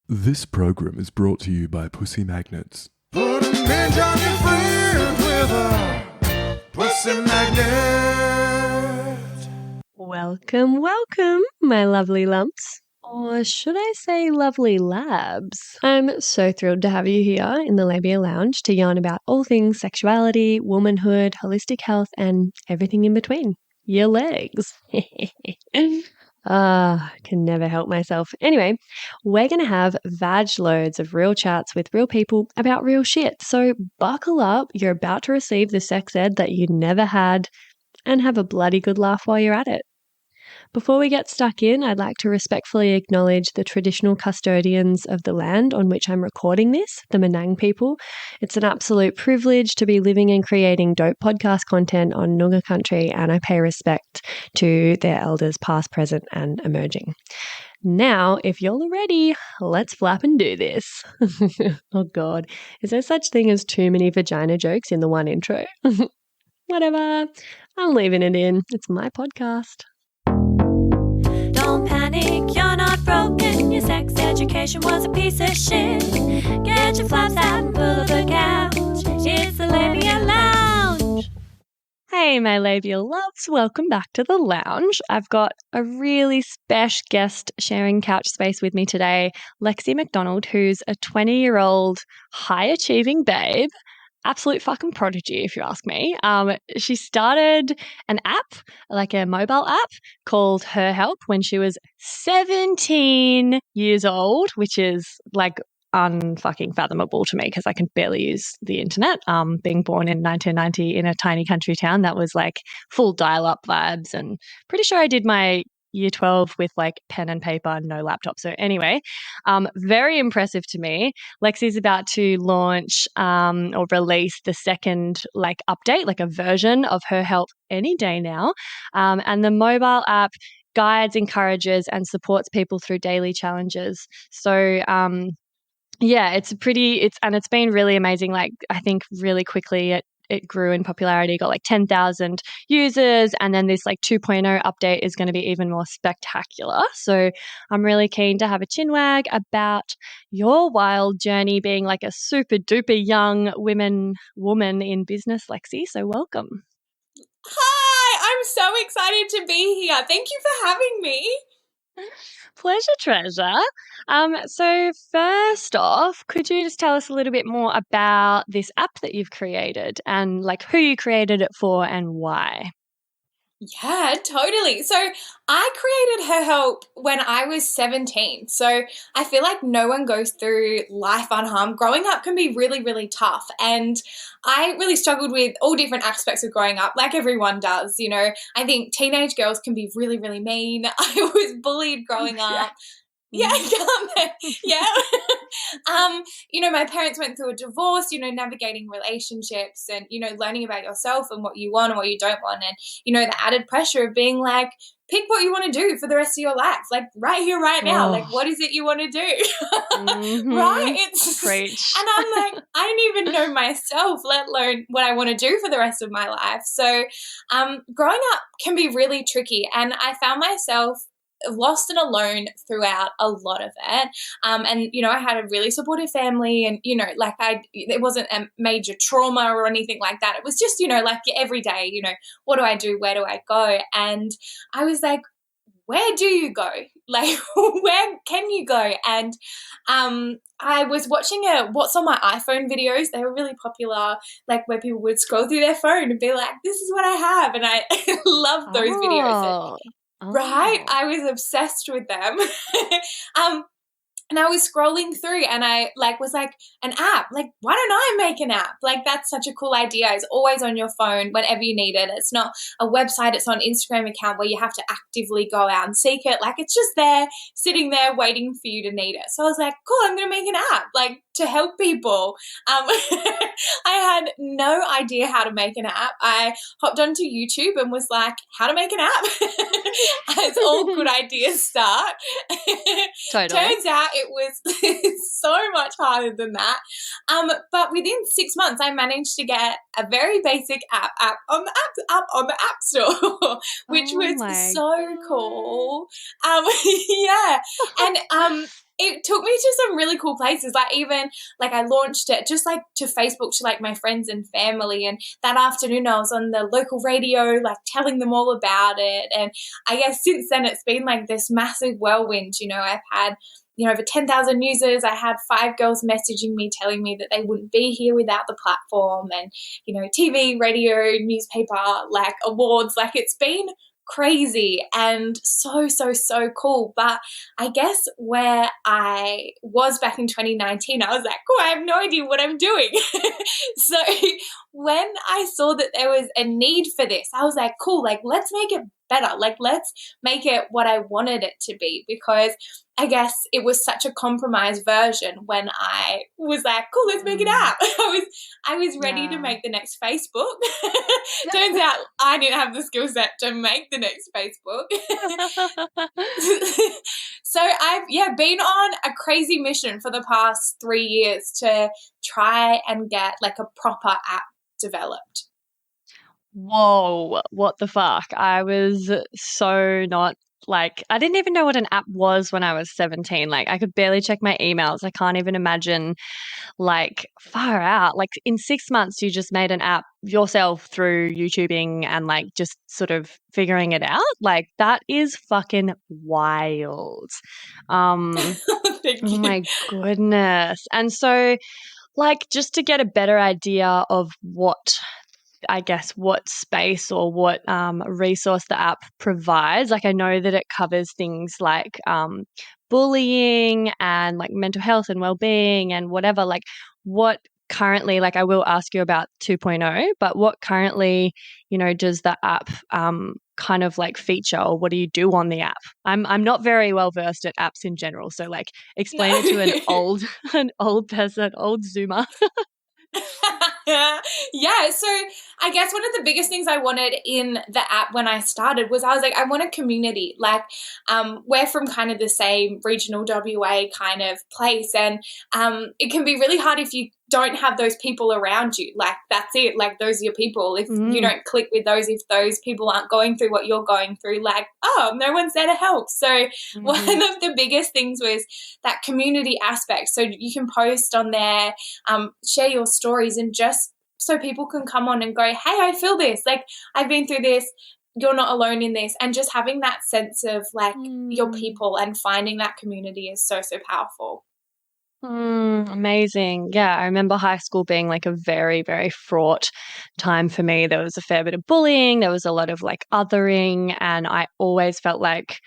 This program is brought to you by Pussy Magnets. Put a midge on your fridge with a pussy magnet. Welcome, my lovely lumps. Or should I say lovely labs? I'm so thrilled to have you here in the Labia Lounge to yarn about all things sexuality, womanhood, holistic health, and everything in between. Your legs. Can never help myself. Anyway, we're going to have vag loads of real chats with real people about real shit. So buckle up. You're about to receive the sex ed that you never had and have a bloody good laugh while you're at it. Before we get stuck in, I'd like to respectfully acknowledge the traditional custodians of the land on which I'm recording this, the Menang people. It's an absolute privilege to be living and creating dope podcast content on Noongar country, and I pay respect to their elders past, present, and emerging. Now, if you're all ready, let's flap and do this. Oh God, is there such thing as too many vagina jokes in the one intro? Whatever, I'm leaving it in. It's my podcast. Don't panic, you're not broken. Your sex education was a piece of shit. Get your flaps out and pull up a couch. It's the Labia Lounge. Hey, my labial loves, welcome back to the lounge. I've got a really special guest sharing couch space with me today, Lexy McDonald, who's a 20-year-old high-achieving babe. Absolute fucking prodigy, if you ask me. She started an app, like a mobile app called HerHelp when she was 17 years old, which is like unfucking fathomable to me because I can barely use the internet. Being born in 1990 in a tiny country town, that was like full dial-up vibes, and pretty sure I did my year 12 with like pen and paper and no laptop. So anyway, very impressive to me. Lexi's about to launch or release the second like update, like a version of HerHelp any day now. And the mobile app guides, encourages, and supports people through daily challenges. So yeah, it's been really amazing. Like I think really quickly it grew in popularity, got like 10,000 users, and then this like 2.0 update is going to be even more spectacular. So I'm really keen to have a chinwag about your wild journey being like a super duper young woman in business, Lexi. So welcome. Hi, I'm so excited to be here. Thank you for having me. Pleasure, treasure. So first off, could you just tell us a little bit more about this app that you've created and like who you created it for and why? Yeah, totally. So I created HerHelp when I was 17. So I feel like no one goes through life unharmed. Growing up can be really, really tough. And I really struggled with all different aspects of growing up, like everyone does. You know, I think teenage girls can be really, really mean. I was bullied growing up. Yeah, yeah. You know, my parents went through a divorce, you know, navigating relationships and, you know, learning about yourself and what you want and what you don't want. And, you know, the added pressure of being like, pick what you want to do for the rest of your life. Like right here, right now. Like, what is it you want to do? Right? Preach. And I'm like, I don't even know myself, let alone what I want to do for the rest of my life. So growing up can be really tricky. And I found myself lost and alone throughout a lot of it. And, you know, I had a really supportive family and, you know, like it wasn't a major trauma or anything like that. It was just, you know, like every day, you know, what do I do? Where do I go? And I was like, where do you go? Like, where can you go? And I was watching What's on My iPhone videos. They were really popular, like where people would scroll through their phone and be like, this is what I have. And I love those videos. Right? I was obsessed with them. And I was scrolling through and I was like, an app, like, why don't I make an app? Like, that's such a cool idea. It's always on your phone whenever you need it. It's not a website. It's not an Instagram account where you have to actively go out and seek it. Like, it's just there, sitting there waiting for you to need it. So I was like, cool, I'm going to make an app, like, to help people. I had no idea how to make an app. I hopped onto YouTube and was like, how to make an app? As all good ideas start. Totally. Turns out it was so much harder than that. But within 6 months, I managed to get a very basic app on the App Store, which was so cool. Yeah. And it took me to some really cool places. Like even like I launched it just like to Facebook to like my friends and family. And that afternoon I was on the local radio, like telling them all about it. And I guess since then it's been like this massive whirlwind. You know, I've had, you know, over 10,000 users. I had 5 girls messaging me, telling me that they wouldn't be here without the platform, and, you know, TV, radio, newspaper, like awards. Like it's been crazy and so, so, so cool. But I guess where I was back in 2019, I was like, oh, I have no idea what I'm doing. So when I saw that there was a need for this, I was like, cool, like let's make it better. Like let's make it what I wanted it to be, because I guess it was such a compromised version when I was like, cool, let's make an app. I was ready to make the next Facebook. Turns out I didn't have the skill set to make the next Facebook. So I've been on a crazy mission for the past 3 years to try and get like a proper app developed. Whoa, what the fuck? I was so not like, I didn't even know what an app was when I was 17. Like, I could barely check my emails. I can't even imagine, like, far out. Like, in 6 months, you just made an app yourself through YouTubing and, like, just sort of figuring it out. Like, that is fucking wild. Thank you. Oh my goodness. And so, like, just to get a better idea of what space or what resource the app provides. Like I know that it covers things like bullying and like mental health and well-being and whatever. Like what currently, like I will ask you about 2.0, but what currently, you know, does the app kind of like feature, or what do you do on the app? I'm not very well versed at apps in general, so like explain it to an old person, old Zoomer. Yeah, so I guess one of the biggest things I wanted in the app when I started was I was like, I want a community. Like, we're from kind of the same regional WA kind of place, and it can be really hard if you don't have those people around you. Like, that's it. Like, those are your people. If you don't click with those, if those people aren't going through what you're going through, like, oh, no one's there to help. So one of the biggest things was that community aspect. So you can post on there, share your stories, and just so people can come on and go, hey, I feel this. Like, I've been through this. You're not alone in this. And just having that sense of like your people and finding that community is so, so powerful. Amazing. Yeah, I remember high school being like a very, very fraught time for me. There was a fair bit of bullying. There was a lot of like othering, and I always felt like,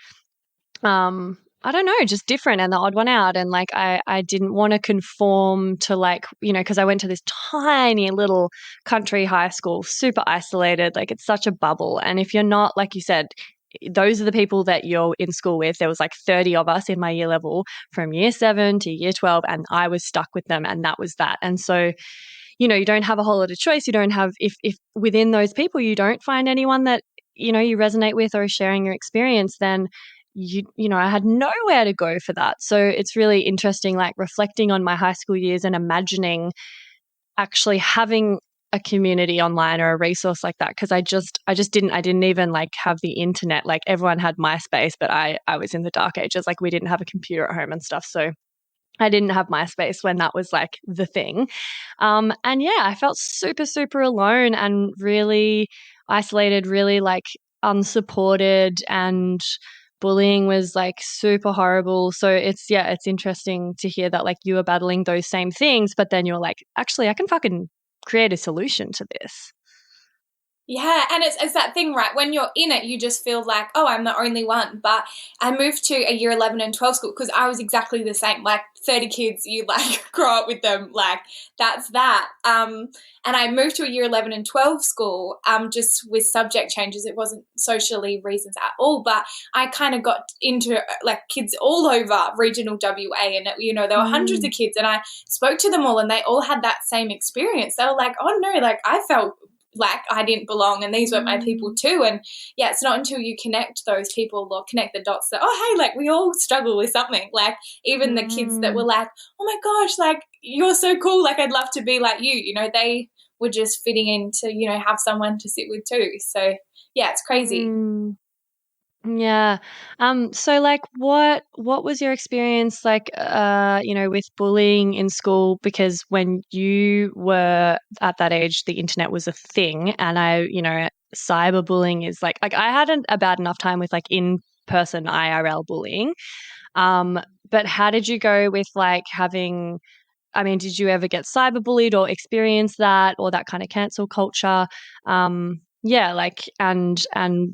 I don't know, just different and the odd one out. And like, I didn't want to conform to like, you know, because I went to this tiny little country high school, super isolated. Like it's such a bubble. And if you're not, like you said, those are the people that you're in school with. There was like 30 of us in my year level from year 7 to year 12, and I was stuck with them, and that was that. And so, you know, you don't have a whole lot of choice. You don't have, if within those people you don't find anyone that, you know, you resonate with or is sharing your experience, then you know, I had nowhere to go for that. So it's really interesting, like reflecting on my high school years and imagining actually having a community online or a resource like that, because I didn't even like have the internet. Like everyone had MySpace, but I was in the dark ages. Like we didn't have a computer at home and stuff, so I didn't have MySpace when that was like the thing. And yeah, I felt super, super alone and really isolated, really like unsupported, and bullying was like super horrible. So it's interesting to hear that like you were battling those same things, but then you're like, actually, I can fucking create a solution to this. Yeah, and it's that thing, right? When you're in it, you just feel like, oh, I'm the only one. But I moved to a year 11 and 12 school because I was exactly the same. Like 30 kids, you like grow up with them. Like that's that. And I moved to a year 11 and 12 school just with subject changes. It wasn't socially reasons at all. But I kind of got into like kids all over regional WA, and you know, there were hundreds of kids, and I spoke to them all, and they all had that same experience. They were like, oh no, like I felt like I didn't belong, and these were my people too. And yeah, it's not until you connect those people or connect the dots that, oh, hey, like we all struggle with something. Like even the kids that were like, oh my gosh, like you're so cool. Like I'd love to be like you know, they were just fitting in to, you know, have someone to sit with too. So yeah, it's crazy. Yeah. So like what was your experience like with bullying in school? Because when you were at that age, the internet was a thing, and cyberbullying is like I had a bad enough time with like in person IRL bullying. Um but how did you go with like having did you ever get cyberbullied or experience that or that kind of cancel culture? Yeah, like and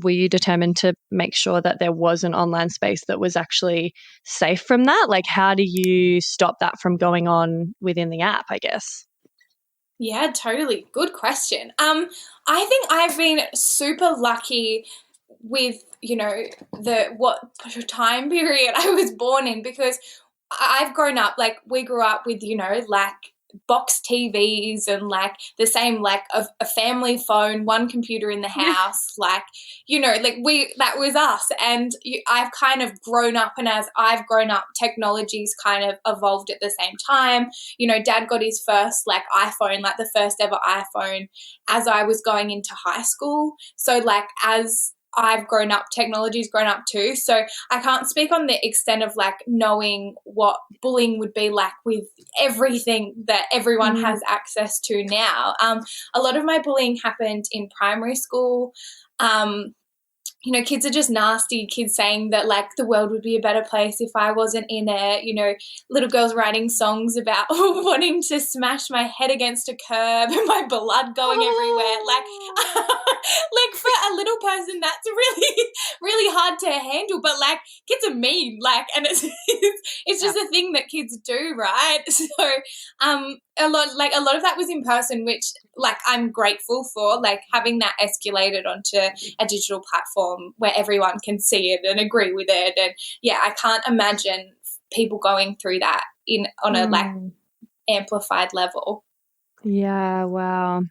were you determined to make sure that there was an online space that was actually safe from that? Like how do you stop that from going on within the app, I guess? Yeah, totally. Good question. I think I've been super lucky with, the what time period I was born in, because I've grown up, like we grew up with, like box TVs and like the same, like a family phone, one computer in the house, like, like that was us. And I've kind of grown up, and as I've grown up, technology's kind of evolved at the same time. Dad got his first like iPhone, like the first ever iPhone, as I was going into high school. So like as I've grown up, technology's grown up too. So I can't speak on the extent of like knowing what bullying would be like with everything that everyone has access to now. A lot of my bullying happened in primary school. Kids are just nasty. Kids saying that like the world would be a better place if I wasn't in it. Little girls writing songs about wanting to smash my head against a curb and my blood going everywhere. Like, like for a little person, that's really, really hard to handle. But like, kids are mean. Like, and it's just a thing that kids do, right? So, a lot of that was in person, which like I'm grateful for, like having that escalated onto a digital platform where everyone can see it and agree with it. And yeah, I can't imagine people going through that on a like amplified level. Yeah, wow.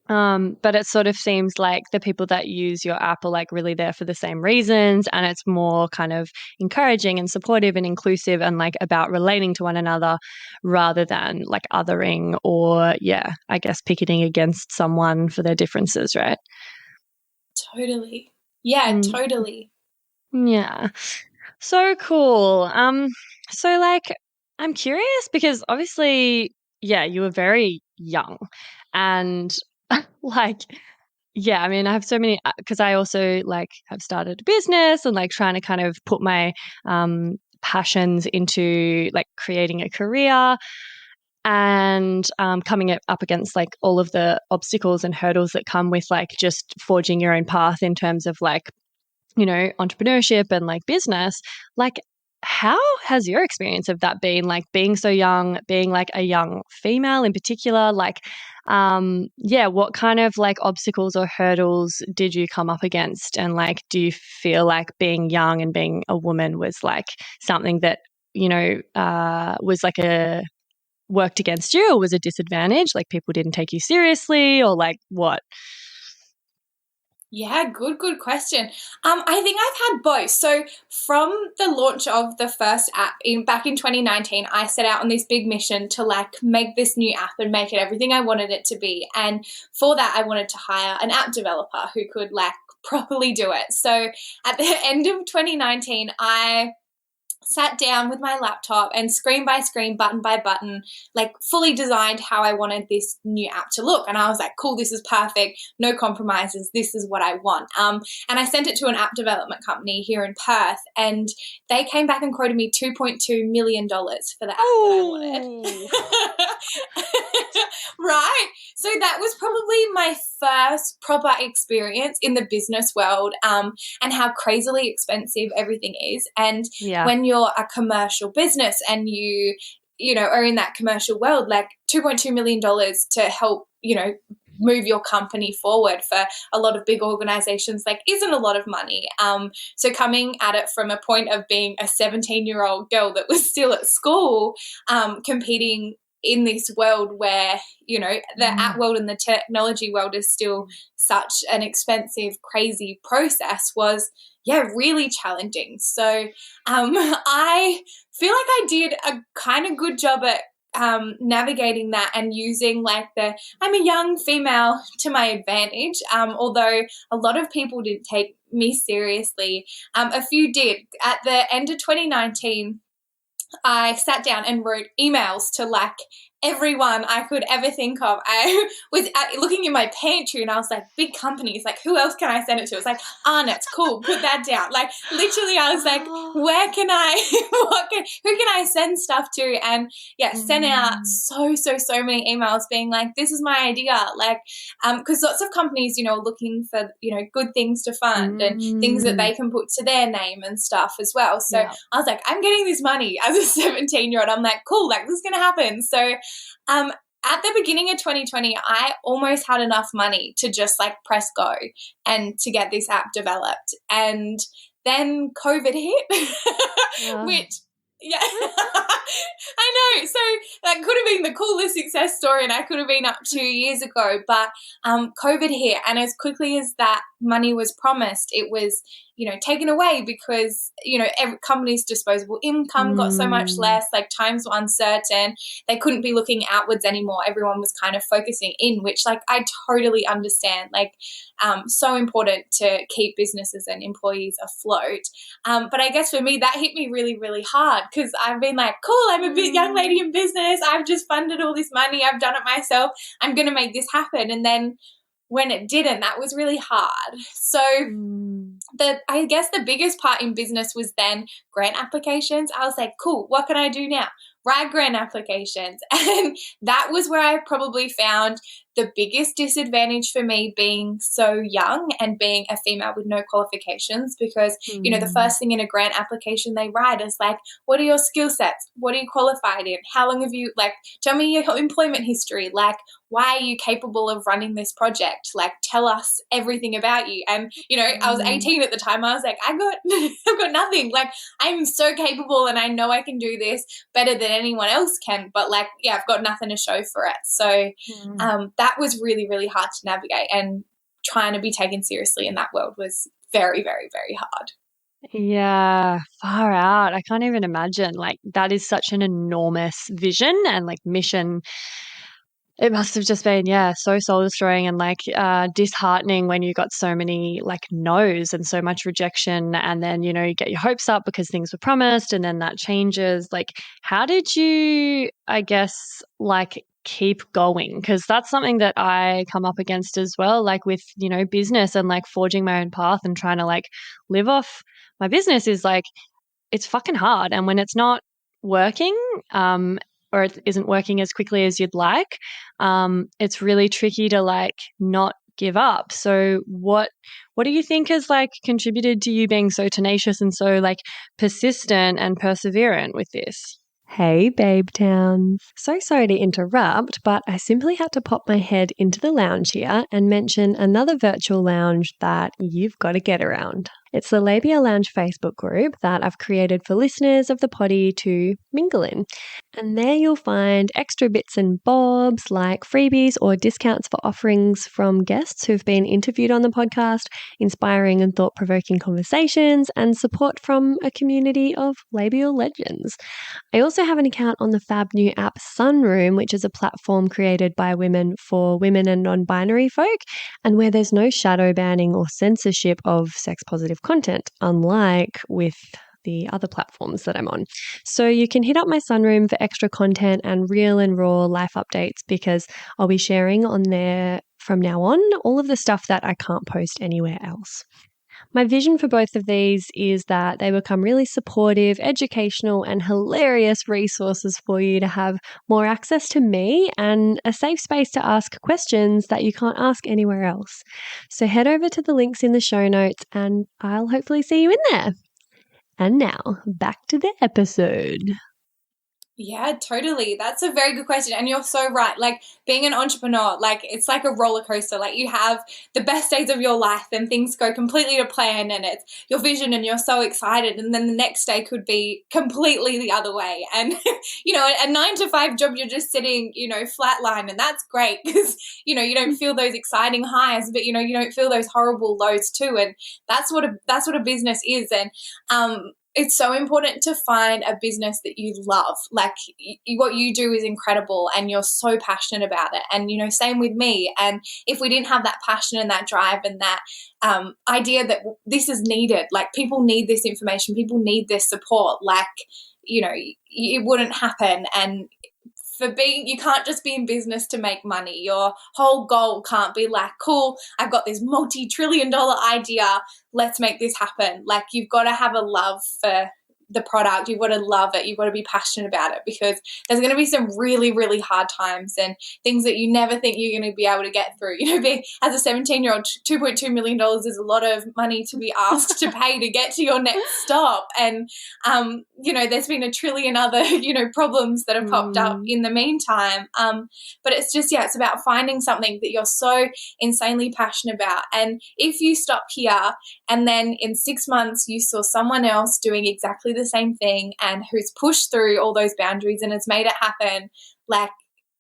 But it sort of seems like the people that use your app are like really there for the same reasons, and it's more kind of encouraging and supportive and inclusive and like about relating to one another rather than like othering or I guess picketing against someone for their differences, right? Totally. Yeah, totally. Yeah. So cool. So like I'm curious because obviously, you were very young and like I have so many because I also like have started a business and like trying to kind of put my passions into like creating a career and coming up against like all of the obstacles and hurdles that come with like just forging your own path in terms of like entrepreneurship and like business. Like how has your experience of that been, like being so young, being like a young female in particular, like what kind of like obstacles or hurdles did you come up against, and like do you feel like being young and being a woman was like something that was like a worked against you or was a disadvantage, like people didn't take you seriously or like what? Yeah, good question. I think I've had both. So from the launch of the first app back in 2019, I set out on this big mission to like make this new app and make it everything I wanted it to be. And for that, I wanted to hire an app developer who could like properly do it. So at the end of 2019, I sat down with my laptop and screen by screen, button by button, like fully designed how I wanted this new app to look. And I was like, cool, this is perfect. No compromises. This is what I want. And I sent it to an app development company here in Perth, and they came back and quoted me $2.2 million for the app that I wanted. Right? So that was probably my first proper experience in the business world, and how crazily expensive everything is. And when you're a commercial business and you are in that commercial world, like $2.2 million to help, move your company forward for a lot of big organizations, like isn't a lot of money. So coming at it from a point of being a 17-year-old girl that was still at school, competing in this world where, the app world and the technology world is still such an expensive, crazy process was, really challenging. So I feel like I did a kind of good job at navigating that and using like I'm a young female to my advantage, although a lot of people didn't take me seriously. A few did. At the end of 2019, I sat down and wrote emails to like everyone I could ever think of. I was looking in my pantry and I was like, big companies, like who else can I send it to? It's like, Arnott's, cool, put that down. Like literally I was like, where can I, who can I send stuff to? And yeah, sent out so many emails being like, this is my idea. Like, because lots of companies, are looking for, good things to fund and things that they can put to their name and stuff as well. So I was like, I'm getting this money as a 17-year-old. I'm like, cool, like this is going to happen. So at the beginning of 2020, I almost had enough money to just like press go and to get this app developed. And then COVID hit, which, yeah, I know. So that could have been the coolest success story and I could have been up 2 years ago, but COVID hit, and as quickly as that money was promised, it was, taken away because, every company's disposable income got so much less, like times were uncertain. They couldn't be looking outwards anymore. Everyone was kind of focusing in, which like I totally understand, like so important to keep businesses and employees afloat. But I guess for me, that hit me really, really hard because I've been like, cool, I'm a young lady in business. I've just funded all this money. I've done it myself. I'm going to make this happen. And then when it didn't, that was really hard. So I guess the biggest part in business was then grant applications. I was like, cool, what can I do now? Write grant applications. And that was where I probably found the biggest disadvantage for me, being so young and being a female with no qualifications, because, the first thing in a grant application they write is like, what are your skill sets? What are you qualified in? How long have you, like, tell me your employment history. Like, why are you capable of running this project? Like, tell us everything about you. And, I was 18 at the time. I was like, I've got nothing. Like, I'm so capable and I know I can do this better than anyone else can. But like, yeah, I've got nothing to show for it. So that was really, really hard to navigate, and trying to be taken seriously in that world was very, very, very hard. Yeah, far out. I can't even imagine. Like, that is such an enormous vision and like mission. It must have just been, so soul destroying and like disheartening when you got so many like no's and so much rejection, and then, you get your hopes up because things were promised and then that changes. Like, how did you, I guess, like keep going? Because that's something that I come up against as well, like with, business and like forging my own path and trying to like live off my business is like, it's fucking hard. And when it's not working, or it isn't working as quickly as you'd like, it's really tricky to like not give up. So what do you think has like contributed to you being so tenacious and so like persistent and perseverant with this? Hey, Babe Towns. So sorry to interrupt, but I simply had to pop my head into the lounge here and mention another virtual lounge that you've got to get around. It's the Labia Lounge Facebook group that I've created for listeners of the potty to mingle in. And there you'll find extra bits and bobs like freebies or discounts for offerings from guests who've been interviewed on the podcast, inspiring and thought-provoking conversations, and support from a community of labial legends. I also have an account on the fab new app Sunroom, which is a platform created by women for women and non-binary folk, and where there's no shadow banning or censorship of sex-positive content, unlike with the other platforms that I'm on. So you can hit up my Sunroom for extra content and real and raw life updates, because I'll be sharing on there from now on all of the stuff that I can't post anywhere else. My vision for both of these is that they become really supportive, educational, and hilarious resources for you to have more access to me and a safe space to ask questions that you can't ask anywhere else. So head over to the links in the show notes and I'll hopefully see you in there. And now, back to the episode. Yeah, totally. That's a very good question. And you're so right. Like, being an entrepreneur, like, it's like a roller coaster. Like, you have the best days of your life and things go completely to plan and it's your vision and you're so excited. And then the next day could be completely the other way. And, a 9-to-5 job, you're just sitting, flatline, and that's great because, you don't feel those exciting highs, but, you don't feel those horrible lows too. And that's what a business is. And, it's so important to find a business that you love. Like what you do is incredible and you're so passionate about it. And, you know, same with me. And if we didn't have that passion and that drive and that idea that this is needed, like people need this information, people need this support, like, you know, it wouldn't happen. And you can't just be in business to make money. Your whole goal can't be like, cool, I've got this multi-trillion-dollar idea, let's make this happen. Like you've got to have a love for the product. You've got to love it. You've got to be passionate about it, because there's going to be some really, really hard times and things that you never think you're going to be able to get through. You know, as a 17-year-old, $2.2 million is a lot of money to be asked to pay to get to your next stop. And, you know, there's been a trillion other, you know, problems that have popped up in the meantime. But it's just, it's about finding something that you're so insanely passionate about. And if you stop here and then in 6 months you saw someone else doing exactly the same thing and who's pushed through all those boundaries and has made it happen, like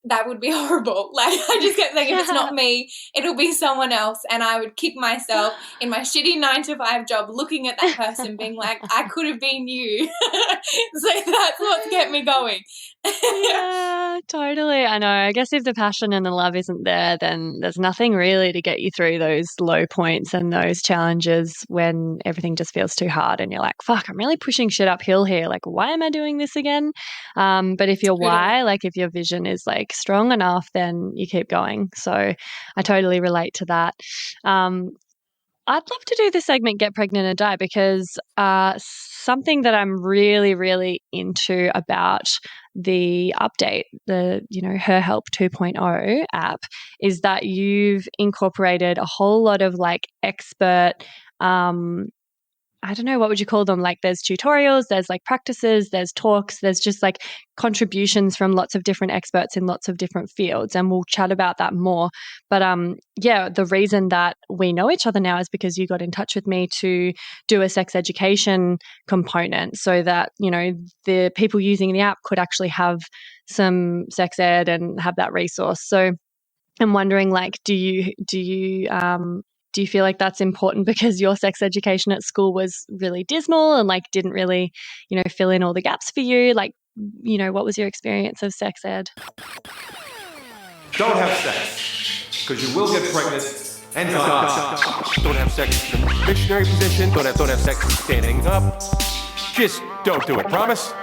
that would be horrible. Like I just kept saying, if it's not me, it'll be someone else. And I would kick myself in my shitty 9-to-5 job looking at that person being like, I could have been you. So that's what's kept me going. Yeah, totally. I know. I guess if the passion and the love isn't there, then there's nothing really to get you through those low points and those challenges when everything just feels too hard and you're like, fuck, I'm really pushing shit uphill here. Like, why am I doing this again? But if your why, like if your vision is like strong enough, then you keep going. So I totally relate to that. I'd love to do the segment Get Pregnant or Die, because something that I'm really, really into about the update, the, you know, HerHelp 2.0 app, is that you've incorporated a whole lot of like expert I don't know, what would you call them? Like there's tutorials, there's like practices, there's talks, there's just like contributions from lots of different experts in lots of different fields. And we'll chat about that more. But yeah, the reason that we know each other now is because you got in touch with me to do a sex education component so that, you know, the people using the app could actually have some sex ed and have that resource. So I'm wondering, like, do you feel like that's important because your sex education at school was really dismal and like didn't really, you know, fill in all the gaps for you? Like, you know, what was your experience of sex ed? Don't have sex, because you will get pregnant and die. Don't have sex in a missionary position. Don't have sex standing up. Just don't do it. Promise?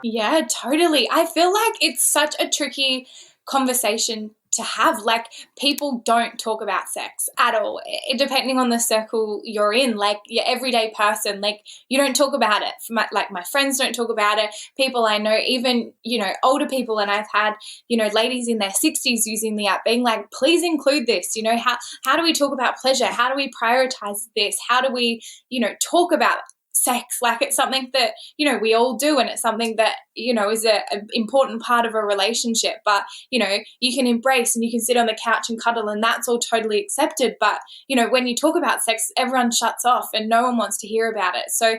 Yeah, totally. I feel like it's such a tricky conversation to have. Like people don't talk about sex at all, depending on the circle you're in. Like your everyday person, like you don't talk about it. My friends don't talk about it. People I know, even, you know, older people, and I've had, you know, ladies in their 60s using the app being like, please include this. You know, how do we talk about pleasure? How do we prioritize this? How do we, you know, talk about sex? Like it's something that, you know, we all do, and it's something that, you know, is an important part of a relationship. But, you know, you can embrace and you can sit on the couch and cuddle, and that's all totally accepted. But, you know, when you talk about sex, everyone shuts off and no one wants to hear about it. So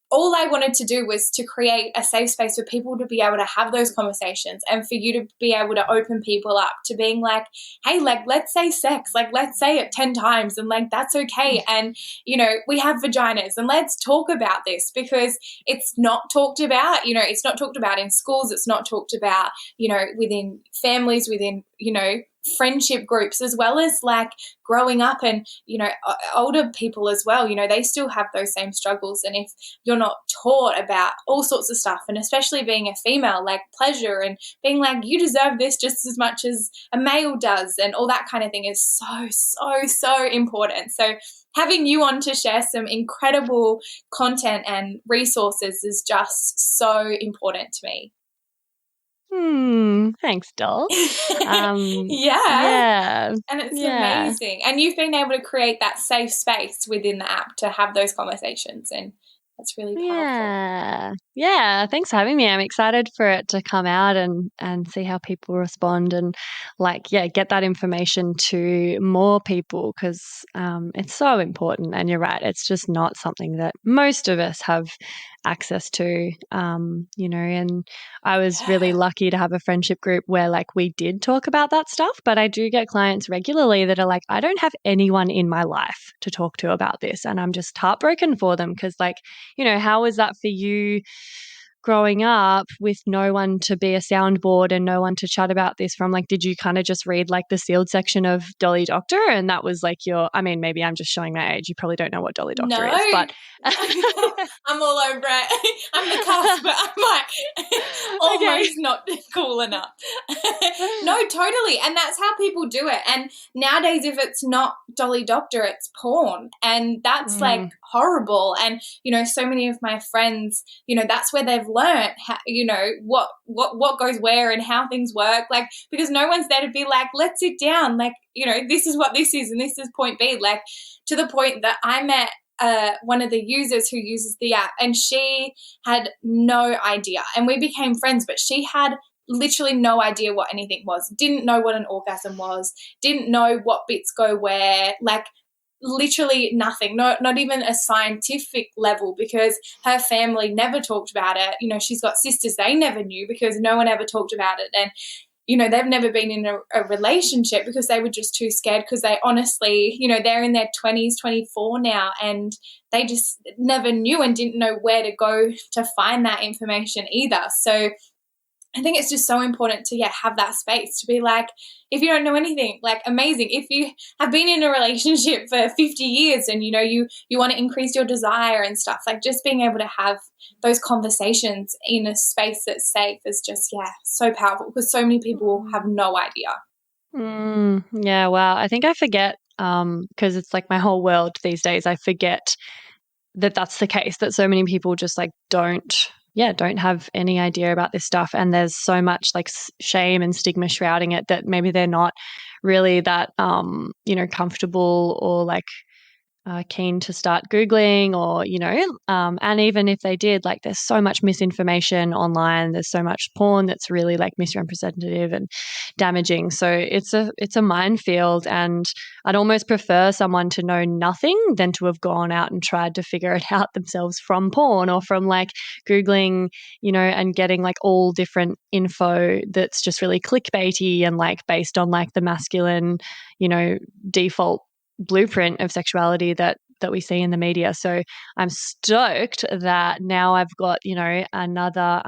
all I wanted to do was to create a safe space for people to be able to have those conversations, and for you to be able to open people up to being like, hey, like, let's say sex, like, let's say it 10 times and like, that's okay. And, you know, we have vaginas and let's talk about this, because it's not talked about, you know, it's not talked about in schools. It's not talked about, you know, within families, within, you know, friendship groups, as well as like growing up, and, you know, older people as well, you know, they still have those same struggles. And if you're not taught about all sorts of stuff, and especially being a female, like pleasure and being like, you deserve this just as much as a male does, and all that kind of thing is so important. So having you on to share some incredible content and resources is just so important to me. Thanks, doll. Yeah. And it's amazing. And you've been able to create that safe space within the app to have those conversations, and that's really powerful. Yeah, thanks for having me. I'm excited for it to come out and see how people respond and get that information to more people because it's so important. And you're right, it's just not something that most of us have access to, and I was really lucky to have a friendship group where we did talk about that stuff, but I do get clients regularly that are like, I don't have anyone in my life to talk to about this. And I'm just heartbroken for them because how was that for you growing up with no one to be a soundboard and no one to chat about this from? Did you kind of just read the sealed section of Dolly Doctor and that was maybe I'm just showing my age. You probably don't know what Dolly Doctor is, but I'm all over it. I'm the cusp, but I'm almost not cool enough. No, totally. And that's how people do it. And nowadays, if it's not Dolly Doctor, it's porn. And that's horrible. And, so many of my friends, that's where they've learned how, what goes where and how things work. Because no one's there to be let's sit down. This is what this is and this is point B. To the point that I met one of the users who uses the app and she had no idea. And we became friends, but she had literally no idea what anything was, didn't know what an orgasm was, didn't know what bits go where, literally nothing, not even a scientific level because her family never talked about it. She's got sisters, they never knew because no one ever talked about it. And they've never been in a relationship because they were just too scared because they honestly, they're in their 20s, 24 now, and they just never knew and didn't know where to go to find that information either. So I think it's just so important to have that space to be if you don't know anything, amazing. If you have been in a relationship for 50 years and you want to increase your desire and stuff, just being able to have those conversations in a space that's safe is just so powerful because so many people have no idea. Yeah, wow. I think I forget because it's my whole world these days. I forget that that's the case, that so many people just don't have any idea about this stuff. And there's so much shame and stigma shrouding it that maybe they're not really that, comfortable or keen to start Googling or, and even if they did, there's so much misinformation online. There's so much porn that's really misrepresentative and damaging. So it's a minefield, and I'd almost prefer someone to know nothing than to have gone out and tried to figure it out themselves from porn or from Googling, and getting all different info that's just really clickbaity and based on the masculine, default blueprint of sexuality that we see in the media. So I'm stoked that now I've got, another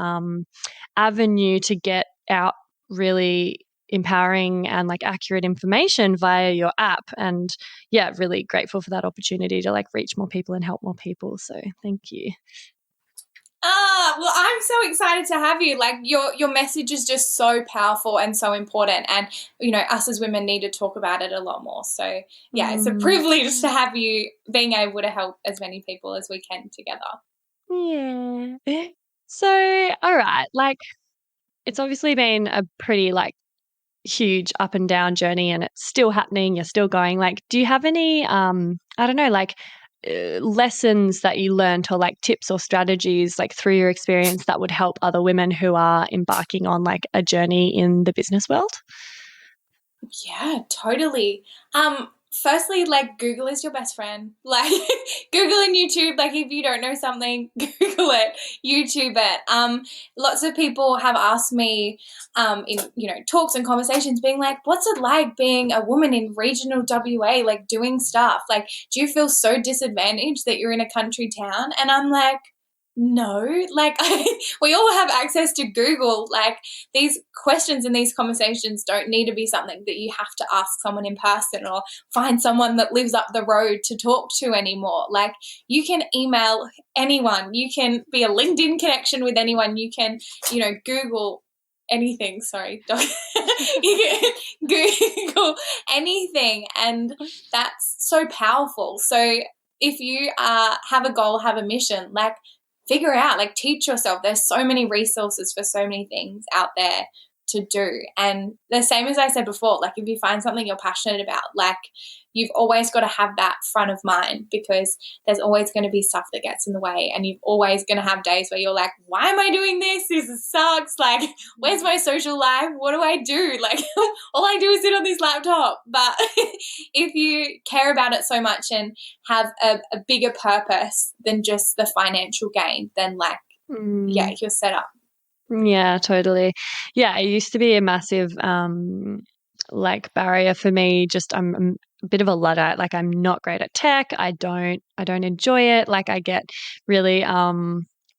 avenue to get out really empowering and accurate information via your app. And really grateful for that opportunity to reach more people and help more people. So thank you. Well, I'm so excited to have you. Your message is just so powerful and so important. And, us as women need to talk about it a lot more. So, it's a privilege to have you being able to help as many people as we can together. Yeah. So, all right. It's obviously been a pretty, huge up and down journey and it's still happening. You're still going. Do you have any, lessons that you learned or tips or strategies through your experience that would help other women who are embarking on a journey in the business world? Yeah, totally. Firstly, Google is your best friend. Google and YouTube, if you don't know something, Google it, YouTube it. Lots of people have asked me in, talks and conversations being what's it like being a woman in regional WA, doing stuff? Do you feel so disadvantaged that you're in a country town? And I'm no, we all have access to Google. These questions and these conversations don't need to be something that you have to ask someone in person or find someone that lives up the road to talk to anymore. You can email anyone. You can be a LinkedIn connection with anyone. You can, Google anything. Sorry. You can Google anything. And that's so powerful. So if you have a goal, have a mission, figure out, teach yourself. There's so many resources for so many things out there to do. And the same as I said before, like if you find something you're passionate about, like you've always got to have that front of mind, because there's always going to be stuff that gets in the way, and you're always going to have days where you're like, why am I doing this? This sucks. Like, where's my social life? What do I do? Like, all I do is sit on this laptop. But if you care about it so much and have a bigger purpose than just the financial gain, then like, yeah, you're set up. Yeah, totally. Yeah, it used to be a massive like barrier for me. Just I'm a bit of a Luddite. Like I'm not great at tech. I don't enjoy it. Like I get really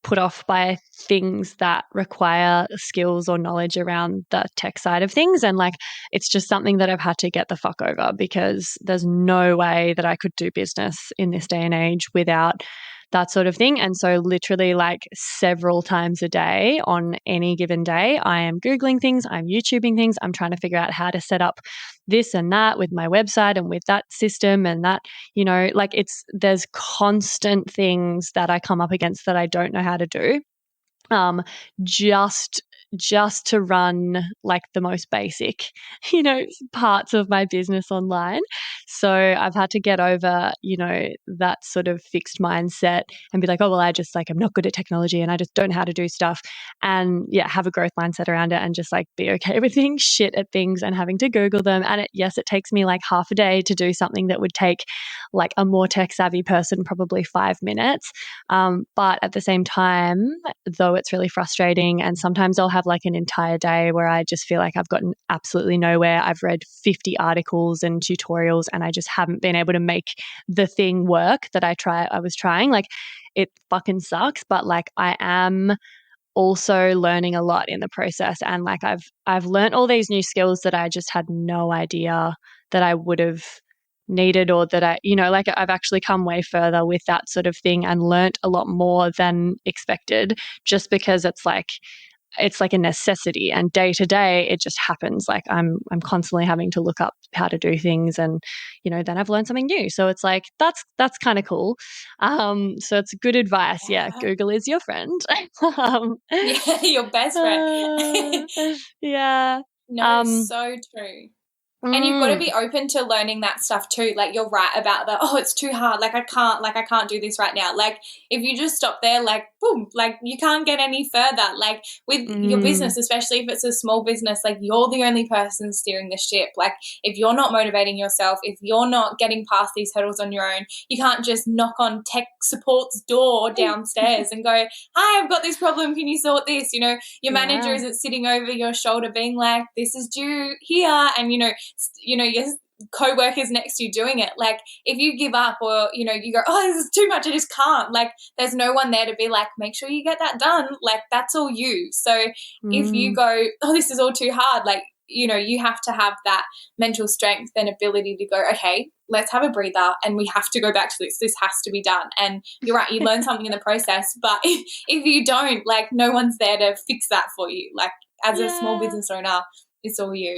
put off by things that require skills or knowledge around the tech side of things. And like it's just something that I've had to get the fuck over, because there's no way that I could do business in this day and age without that sort of thing. And so literally like several times a day on any given day, I am Googling things, I'm YouTubing things, I'm trying to figure out how to set up this and that with my website and with that system and that, you know, like there's constant things that I come up against that I don't know how to do. Just to run like the most basic, you know, parts of my business online. So I've had to get over, you know, that sort of fixed mindset and be like, oh, well, I just like, I'm not good at technology and I just don't know how to do stuff. And yeah, have a growth mindset around it and just like be okay with being shit at things and having to Google them. And it takes me like half a day to do something that would take like a more tech savvy person probably 5 minutes. But at the same time, though it's really frustrating, and sometimes I'll have like an entire day where I just feel like I've gotten absolutely nowhere. I've read 50 articles and tutorials and I just haven't been able to make the thing work that I was trying. Like it fucking sucks, but like I am also learning a lot in the process, and like I've learned all these new skills that I just had no idea that I would have needed, or that I, you know, like I've actually come way further with that sort of thing and learnt a lot more than expected, just because it's like a necessity, and day to day it just happens. Like I'm constantly having to look up how to do things, and you know, then I've learned something new. So it's like that's kind of cool. So it's good advice. Yeah, Google is your friend. Yeah, your best friend. Yeah. No, so true. And you've got to be open to learning that stuff too. Like you're right about the, oh, it's too hard. Like I can't do this right now. Like if you just stop there, like boom, like you can't get any further. Like with your business, especially if it's a small business, like you're the only person steering the ship. Like if you're not motivating yourself, if you're not getting past these hurdles on your own, you can't just knock on tech support's door downstairs and go, hi, I've got this problem. Can you sort this? You know, your manager isn't sitting over your shoulder being like, this is due here. And, you know, your co-workers next to you doing it. Like if you give up, or you know, you go, oh, this is too much, I just can't, like there's no one there to be like, make sure you get that done. Like that's all you. So if you go, oh, this is all too hard, like, you know, you have to have that mental strength and ability to go, okay, let's have a breather and we have to go back to this has to be done. And you're right, you learn something in the process, but if you don't, like no one's there to fix that for you. Like as a small business owner, it's all you.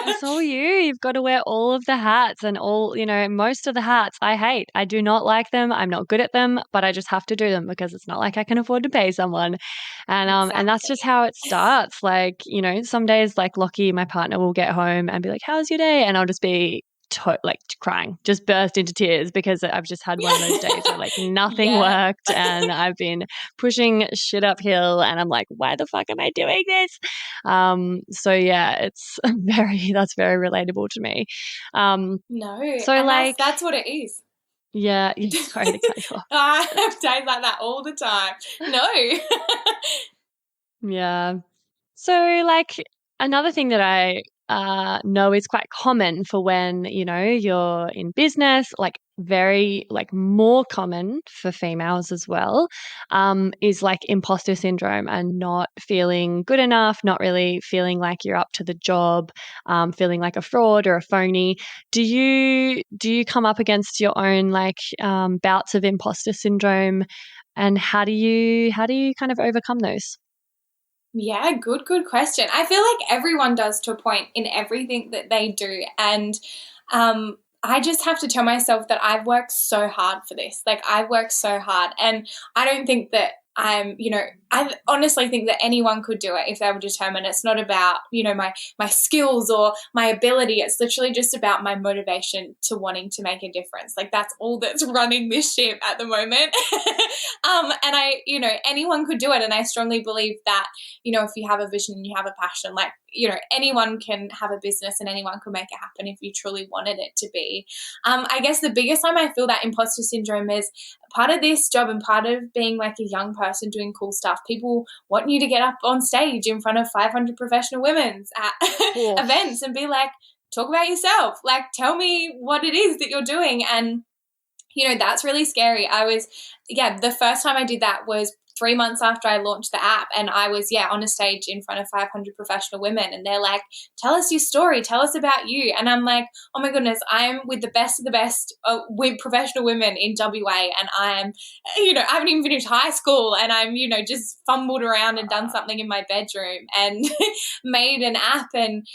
It's all you. You've got to wear all of the hats, and all, you know, most of the hats I hate. I do not like them. I'm not good at them, but I just have to do them because it's not like I can afford to pay someone. And and that's just how it starts. Like, you know, some days like Lockie, my partner, will get home and be like, how's your day? And I'll just be like crying, just burst into tears, because I've just had one of those days where like nothing worked and I've been pushing shit uphill and I'm like, why the fuck am I doing this? So yeah, it's that's very relatable to me. No, so and like that's what it is. Yeah, sorry to cut you off. I have days like that all the time. No. Yeah. So like another thing that I know is quite common for when, you know, you're in business, like very like more common for females as well, is like imposter syndrome and not feeling good enough, not really feeling like you're up to the job, feeling like a fraud or a phony. Do you come up against your own like bouts of imposter syndrome, and how do you kind of overcome those? Yeah, good question. I feel like everyone does to a point in everything that they do. And I just have to tell myself that I've worked so hard for this. Like I've worked so hard. And I don't think that I honestly think that anyone could do it if they were determined. It's not about, my skills or my ability. It's literally just about my motivation to wanting to make a difference. Like, that's all that's running this ship at the moment. And anyone could do it. And I strongly believe that, if you have a vision and you have a passion, like, anyone can have a business and anyone can make it happen if you truly wanted it to be. I guess the biggest time I feel that imposter syndrome is part of this job and part of being like a young person doing cool stuff. People want you to get up on stage in front of 500 professional women at events and be like, talk about yourself. Like, tell me what it is that you're doing. And, that's really scary. The first time I did that was 3 months after I launched the app, and I was, on a stage in front of 500 professional women, and they're like, tell us your story, tell us about you. And I'm like, oh my goodness, I'm with the best of the best with professional women in WA, and I'm, I haven't even finished high school, and I'm, just fumbled around and done something in my bedroom and made an app. And,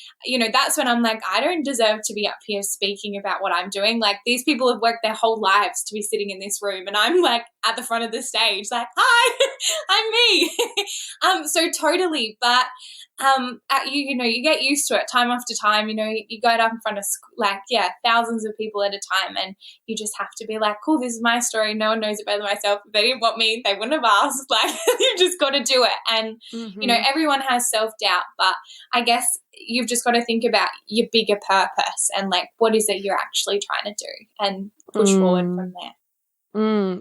that's when I'm like, I don't deserve to be up here speaking about what I'm doing. Like, these people have worked their whole lives to be sitting in this room, and I'm like at the front of the stage, like, hi. I'm me. So totally. But you get used to it time after time. You go up in front of thousands of people at a time, and you just have to be like, cool, this is my story. No one knows it better than myself. If they didn't want me, they wouldn't have asked. Like, you've just got to do it. And everyone has self-doubt, but I guess you've just got to think about your bigger purpose and like, what is it you're actually trying to do, and push forward from there.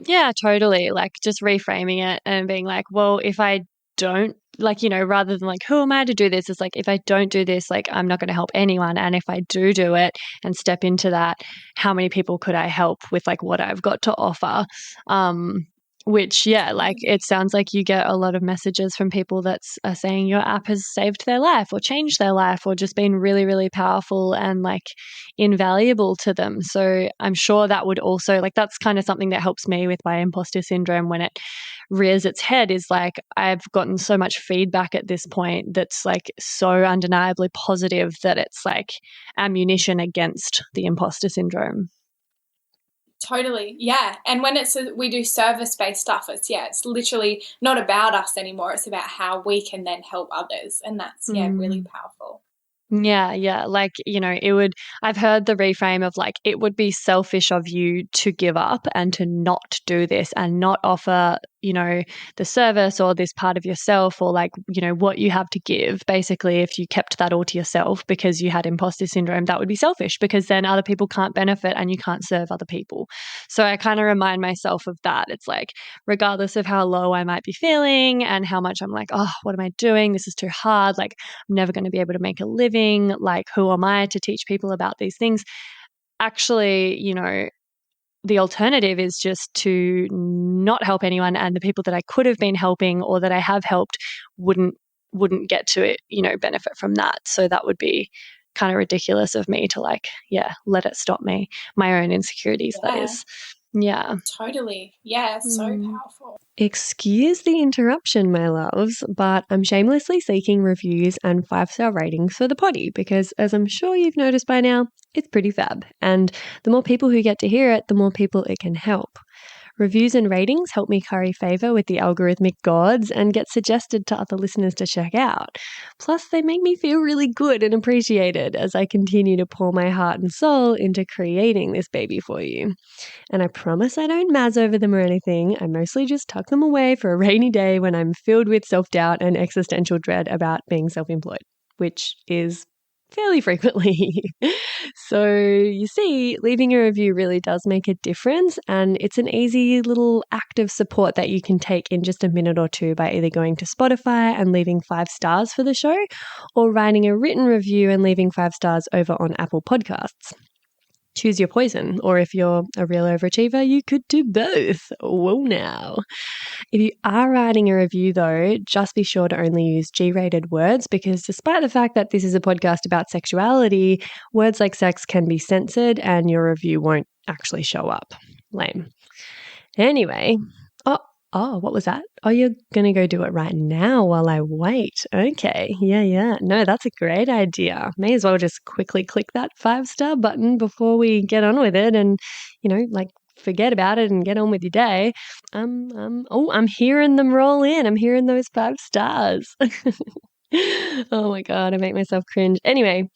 Yeah, totally. Like, just reframing it and being like, well, if I don't, rather than like, who am I to do this? It's like, if I don't do this, like, I'm not going to help anyone. And if I do it and step into that, how many people could I help with like what I've got to offer? Which, it sounds like you get a lot of messages from people that are saying your app has saved their life or changed their life or just been really, really powerful and like invaluable to them. So I'm sure that would also, like, that's kind of something that helps me with my imposter syndrome when it rears its head, is like, I've gotten so much feedback at this point that's like so undeniably positive that it's like ammunition against the imposter syndrome. Totally. Yeah. And when we do service-based stuff, it's literally not about us anymore. It's about how we can then help others. And that's, really powerful. Yeah. Like, I've heard the reframe of like, it would be selfish of you to give up and to not do this and not offer, the service or this part of yourself or like, what you have to give. Basically, if you kept that all to yourself because you had imposter syndrome, that would be selfish because then other people can't benefit and you can't serve other people. So I kind of remind myself of that. It's like, regardless of how low I might be feeling and how much I'm like, oh, what am I doing? This is too hard. Like, I'm never going to be able to make a living. Like, who am I to teach people about these things? Actually, the alternative is just to not help anyone, and the people that I could have been helping or that I have helped wouldn't get to it, benefit from that. So that would be kind of ridiculous of me to like, let it stop me. My own insecurities, that is. Yeah. Totally. Yeah, so powerful. Excuse the interruption, my loves, but I'm shamelessly seeking reviews and 5-star ratings for the potty because, as I'm sure you've noticed by now, it's pretty fab. And the more people who get to hear it, the more people it can help. Reviews and ratings help me curry favour with the algorithmic gods and get suggested to other listeners to check out. Plus, they make me feel really good and appreciated as I continue to pour my heart and soul into creating this baby for you. And I promise I don't mazz over them or anything. I mostly just tuck them away for a rainy day when I'm filled with self-doubt and existential dread about being self-employed, which is fairly frequently. So you see, leaving a review really does make a difference, and it's an easy little act of support that you can take in just a minute or two by either going to Spotify and leaving 5 stars for the show or writing a written review and leaving 5 stars over on Apple Podcasts. Choose your poison, or if you're a real overachiever, you could do both. Whoa now. If you are writing a review though, just be sure to only use G-rated words because despite the fact that this is a podcast about sexuality, words like sex can be censored and your review won't actually show up. Lame. Anyway, oh, what was that? Oh, you're going to go do it right now while I wait. Okay. Yeah. No, that's a great idea. May as well just quickly click that 5-star button before we get on with it and, forget about it and get on with your day. I'm hearing them roll in. I'm hearing those 5 stars. Oh my God, I make myself cringe. Anyway,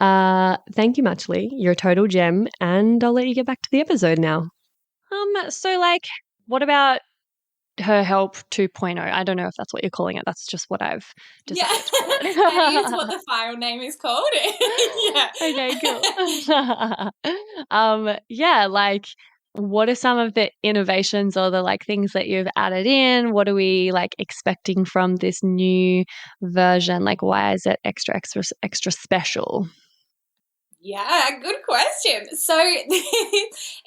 thank you much, Lee. You're a total gem, and I'll let you get back to the episode now. So like, what about HerHelp 2.0? I don't know if that's what you're calling it. That's just what I've Yeah, decided to call it. that is what the file name is called. Yeah. Okay, cool. Yeah, like, what are some of the innovations or the like things that you've added in? What are we like expecting from this new version? Like, why is it extra special? Yeah, good question. So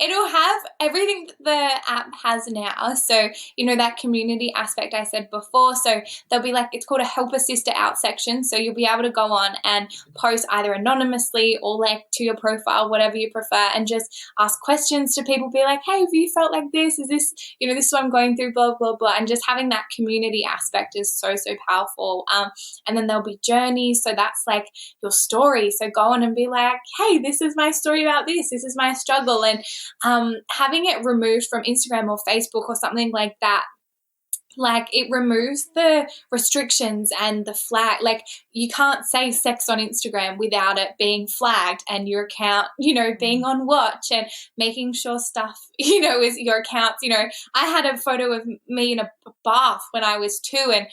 it'll have everything that the app has now. So, that community aspect I said before. So there'll be like, it's called a help a sister out section. So you'll be able to go on and post either anonymously or like to your profile, whatever you prefer, and just ask questions to people. Be like, hey, have you felt like this? Is this, this is what I'm going through, blah, blah, blah. And just having that community aspect is so, so powerful. And then there'll be journeys. So that's like your story. So go on and be like, hey, this is my story about this is my struggle. And having it removed from Instagram or Facebook or something like that, like it removes the restrictions and the flag. Like you can't say sex on Instagram without it being flagged and your account, being on watch and making sure stuff, is your accounts. I had a photo of me in a bath when I was 2 and,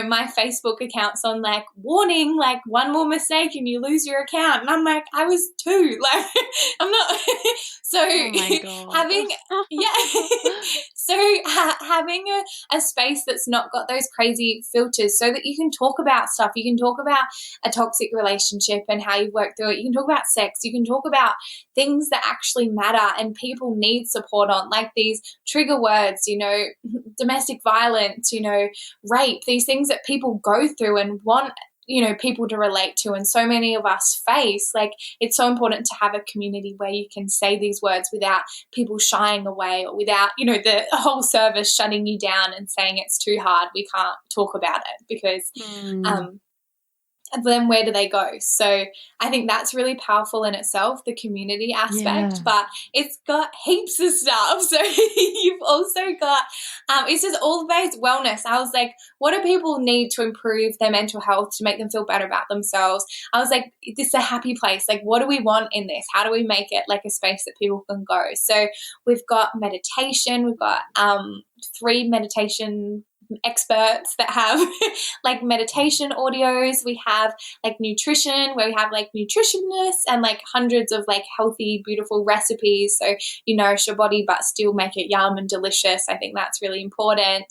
my Facebook account's on like warning, like one more mistake and you lose your account. And I'm like, I was 2. Like I'm not. So Oh my God. having, so having a space that's not got those crazy filters so that you can talk about stuff. You can talk about a toxic relationship and how you work through it. You can talk about sex. You can talk about things that actually matter and people need support on, like these trigger words, domestic violence, rape, these things that people go through and want people to relate to, and so many of us face. Like it's so important to have a community where you can say these words without people shying away or without the whole service shutting you down and saying it's too hard, we can't talk about it, because then where do they go? So I think that's really powerful in itself, the community aspect, Yeah. but it's got heaps of stuff. So you've also got, it's just all about wellness. I was like, what do people need to improve their mental health, to make them feel better about themselves? I was like, this is a happy place. Like, what do we want in this? How do we make it like a space that people can go? So we've got meditation. We've got 3 meditation experts that have like meditation audios. We have like nutrition, where we have like nutritionists and like hundreds of like healthy, beautiful recipes. So you nourish your body but still make it yum and delicious. I think that's really important.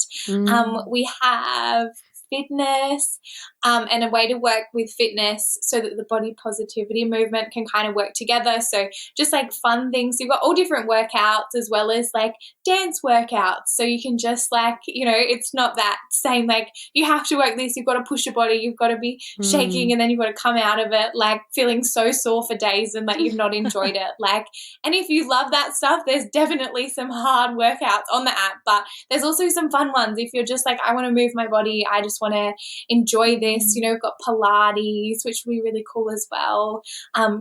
We have fitness and a way to work with fitness so that the body positivity movement can kind of work together. So just like fun things. You've got all different workouts as well as like dance workouts. So you can just like, it's not that same, like you have to work this, you've got to push your body, you've got to be shaking, and then you've got to come out of it like feeling so sore for days and like you've not enjoyed it. Like, and if you love that stuff, there's definitely some hard workouts on the app, but there's also some fun ones. If you're just like, I want to move my body, I just want to enjoy this, we've got Pilates, which will be really cool as well.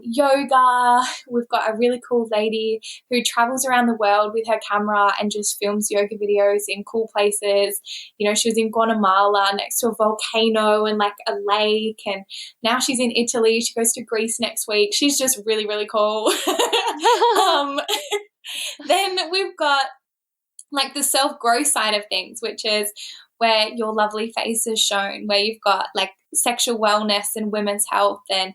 Yoga, we've got a really cool lady who travels around the world with her camera and just films yoga videos in cool places. She was in Guatemala next to a volcano and like a lake, and now she's in Italy. She goes to Greece next week. She's just really, really cool. Then we've got like the self-growth side of things, which is where your lovely face is shown, where you've got like sexual wellness and women's health, and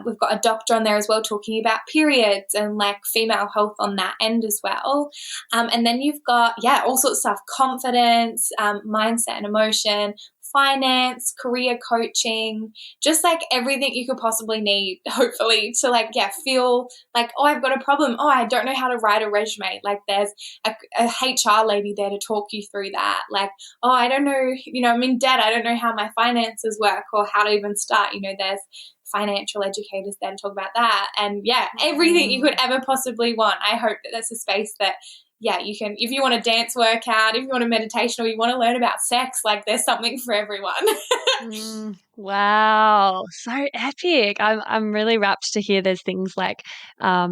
we've got a doctor on there as well talking about periods and like female health on that end as well. And then you've got all sorts of stuff: confidence, mindset and emotion, finance, career coaching, just like everything you could possibly need, hopefully, to like feel like, oh, I've got a problem, oh, I don't know how to write a resume. Like there's a HR lady there to talk you through that. Like, oh, I don't know, I'm in debt, I don't know how my finances work or how to even start. There's financial educators there to talk about that, and everything you could ever possibly want. I hope that that's a space that yeah, you can, if you want a dance workout, if you want a meditation, or you want to learn about sex, like there's something for everyone. Wow, so epic. I'm really rapt to hear there's things like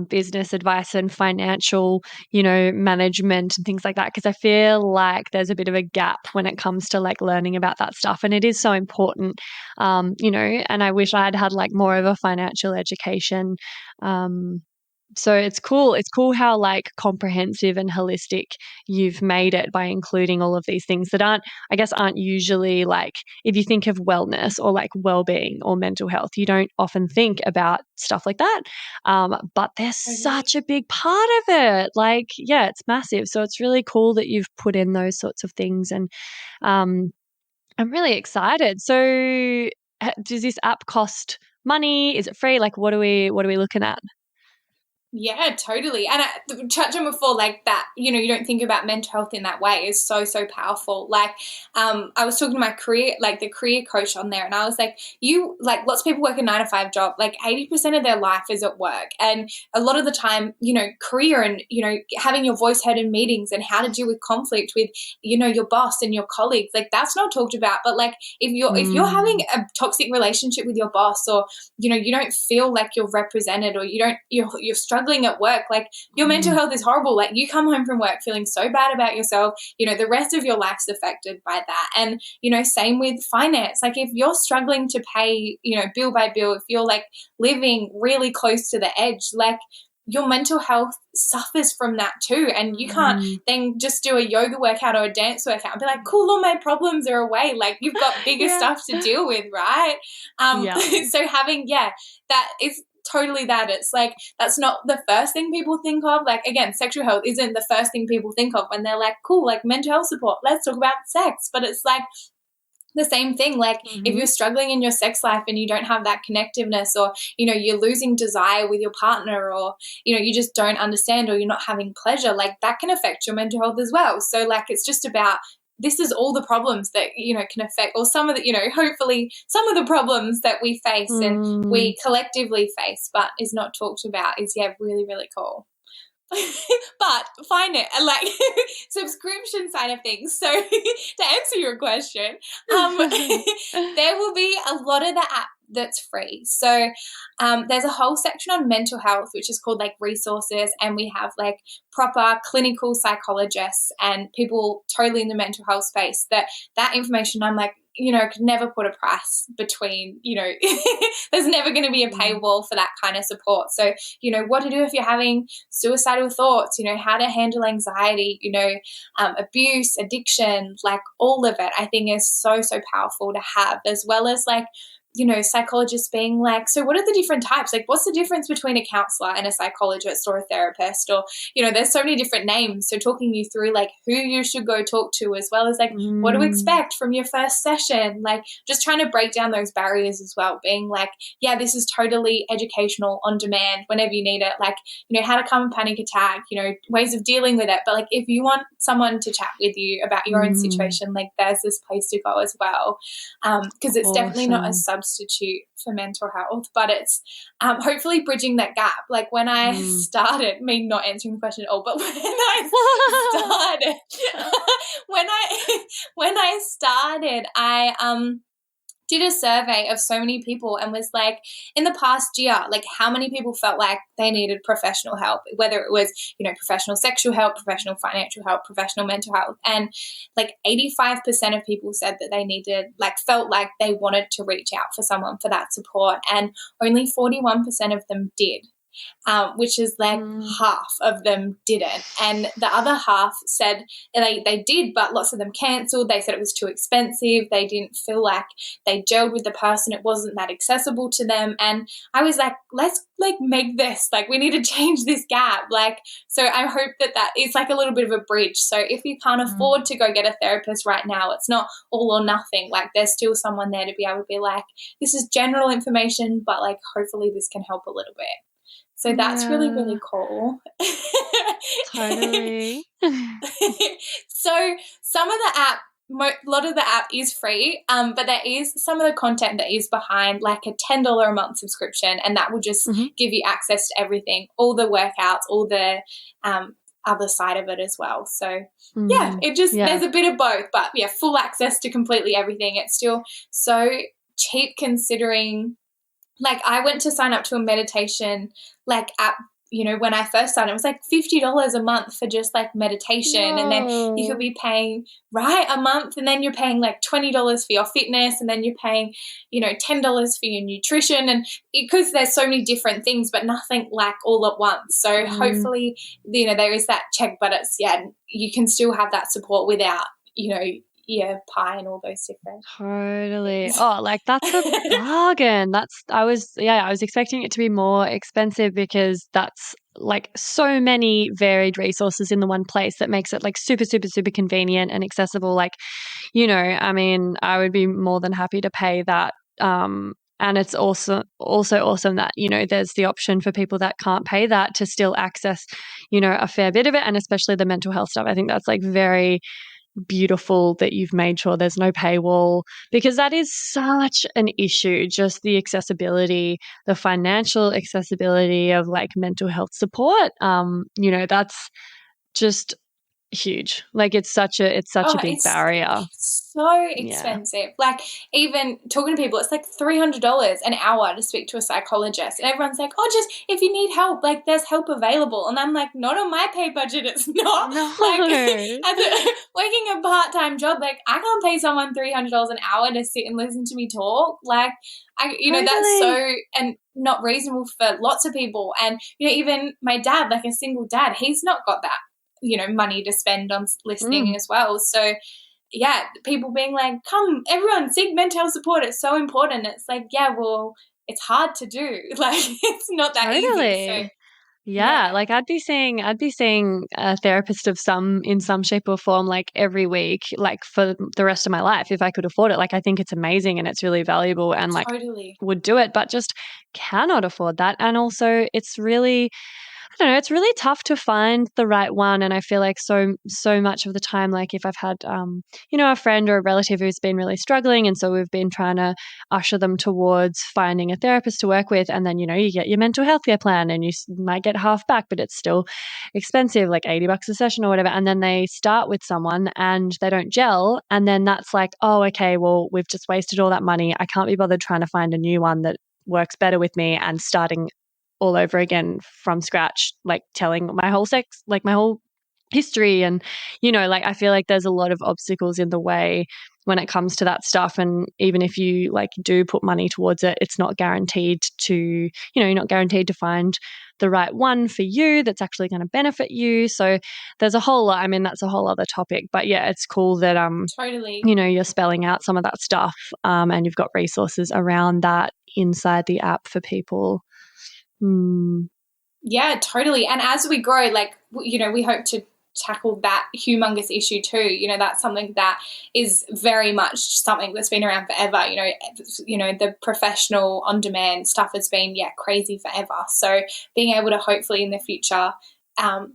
business advice and financial, management and things like that, because I feel like there's a bit of a gap when it comes to like learning about that stuff, and it is so important, and I wish I'd had like more of a financial education. So it's cool. It's cool how like comprehensive and holistic you've made it by including all of these things that aren't usually like, if you think of wellness or like well-being or mental health, you don't often think about stuff like that. But they're such a big part of it. Like, yeah, it's massive. So it's really cool that you've put in those sorts of things, and I'm really excited. So does this app cost money? Is it free? Like, what are we looking at? Yeah, totally. And I touched on before, like that, you don't think about mental health in that way is so, so powerful. Like, I was talking to my career, like the career coach on there, and I was like, lots of people work a 9-to-5 job, like 80% of their life is at work. And a lot of the time, career and, having your voice heard in meetings and how to deal with conflict with, your boss and your colleagues, like that's not talked about. But like, if you're having a toxic relationship with your boss, or, you don't feel like you're represented, or you're struggling at work, like your mental health is horrible. Like you come home from work feeling so bad about yourself, the rest of your life's affected by that. And same with finance. Like if you're struggling to pay, bill by bill, if you're like living really close to the edge, like your mental health suffers from that too. And you can't then just do a yoga workout or a dance workout and be like, cool, all my problems are away. Like you've got bigger stuff to deal with, right? So having, that is totally that. It's like, that's not the first thing people think of. Like, again, sexual health isn't the first thing people think of when they're like, cool, like mental health support, let's talk about sex. But it's like the same thing. Like if you're struggling in your sex life and you don't have that connectiveness, or, you're losing desire with your partner, or, you just don't understand, or you're not having pleasure, like that can affect your mental health as well. So like, it's just about, this is all the problems that, can affect, or some of the, hopefully some of the problems that we face and we collectively face, but is not talked about is, really, really cool. But find it, and like subscription side of things. So to answer your question, there will be a lot of the app that's free. So there's a whole section on mental health, which is called like resources, and we have like proper clinical psychologists and people totally in the mental health space. That information, I'm like, could never put a price between, there's never going to be a paywall for that kind of support. So, what to do if you're having suicidal thoughts, how to handle anxiety, abuse, addiction, like all of it, I think is so, so powerful to have, as well as like, psychologists being like, so what are the different types? Like, what's the difference between a counselor and a psychologist or a therapist? Or, there's so many different names. So talking you through like who you should go talk to, as well as like what to expect from your first session, like just trying to break down those barriers as well, being like, this is totally educational, on demand, whenever you need it. Like, how to calm a panic attack, ways of dealing with it. But like, if you want someone to chat with you about your own situation, like there's this place to go as well. Because it's definitely not a substitute for mental health, but it's hopefully bridging that gap. Like when I started, me not answering the question at all, but when I started, when I started, I did a survey of so many people and was like, in the past year, like how many people felt like they needed professional help, whether it was, professional sexual help, professional financial help, professional mental health. And like 85% of people said that they felt like they wanted to reach out for someone for that support. And only 41% of them did. Which is like half of them didn't. And the other half said they did, but lots of them cancelled. They said it was too expensive. They didn't feel like they gelled with the person. It wasn't that accessible to them. And I was like, let's like make this, like we need to change this gap. Like, so I hope that is like a little bit of a bridge. So if you can't afford to go get a therapist right now, it's not all or nothing. Like there's still someone there to be able to be like, this is general information, but like hopefully this can help a little bit. So that's really, really cool. Totally. So some of the app, a lot of the app is free, but there is some of the content that is behind like a $10 a month subscription, and that will just give you access to everything, all the workouts, all the other side of it as well. So yeah, it just Yeah. there's a bit of both, but yeah, full access to completely everything. It's still so cheap considering, like, I went to sign up to a meditation like app, you know, when I first started. It was like $50 a month for just like meditation. And then you could be paying a month, and then you're paying like $20 for your fitness, and then you're paying, you know, $10 for your nutrition, and because there's so many different things, but nothing like all at once. So hopefully, you know, there is that check, but it's, you can still have that support without, you know, pie and all those different. Totally. Oh, like that's a bargain. I was expecting it to be more expensive because that's like so many varied resources in the one place that makes it like super, super, super convenient and accessible. Like, you know, I mean, I would be more than happy to pay that. And it's also awesome that, you know, there's the option for people that can't pay that to still access, you know, a fair bit of it, and especially the mental health stuff. I think that's like very beautiful that you've made sure there's no paywall, because that is such an issue, just the accessibility, the financial accessibility of like mental health support. You know, that's just huge. Like it's such a big barrier. So expensive. Like, even talking to people, it's like $300 an hour to speak to a psychologist, and everyone's like, oh, just if you need help, like there's help available. And I'm like, not on my pay budget, it's not. No. Like, working a part-time job, like I can't pay someone $300 an hour to sit and listen to me talk. Like, you know, that's so, and not reasonable for lots of people. And, you know, even my dad, like a single dad, he's not got that, you know, money to spend on listening as well. So yeah, people being like, come, everyone, seek mental health support, it's so important. It's like, yeah, well, it's hard to do. Like, it's not that easy. So yeah, like I'd be seeing a therapist in some shape or form like every week, like for the rest of my life if I could afford it. Like I think it's amazing and it's really valuable, and like would do it, but just cannot afford that. And also it's really, I don't know, it's really tough to find the right one. And I feel like so much of the time, like if I've had, you know, a friend or a relative who's been really struggling, and so we've been trying to usher them towards finding a therapist to work with, and then, you know, you get your mental health care plan and you might get half back, but it's still expensive, like $80 a session or whatever. And then they start with someone and they don't gel. And then that's like, oh, okay, well, we've just wasted all that money. I can't be bothered trying to find a new one that works better with me, and starting all over again from scratch, like telling my whole history. And, you know, like I feel like there's a lot of obstacles in the way when it comes to that stuff. And even if you like do put money towards it, it's not guaranteed to, you know, you're not guaranteed to find the right one for you that's actually going to benefit you. So there's a whole lot. I mean, that's a whole other topic, but yeah, it's cool that you know, you're spelling out some of that stuff, and you've got resources around that inside the app for people. Yeah, totally. And as we grow, like, you know, we hope to tackle that humongous issue too. You know, that's something that is very much something that's been around forever. You know, the professional on-demand stuff has been, crazy forever. So being able to hopefully in the future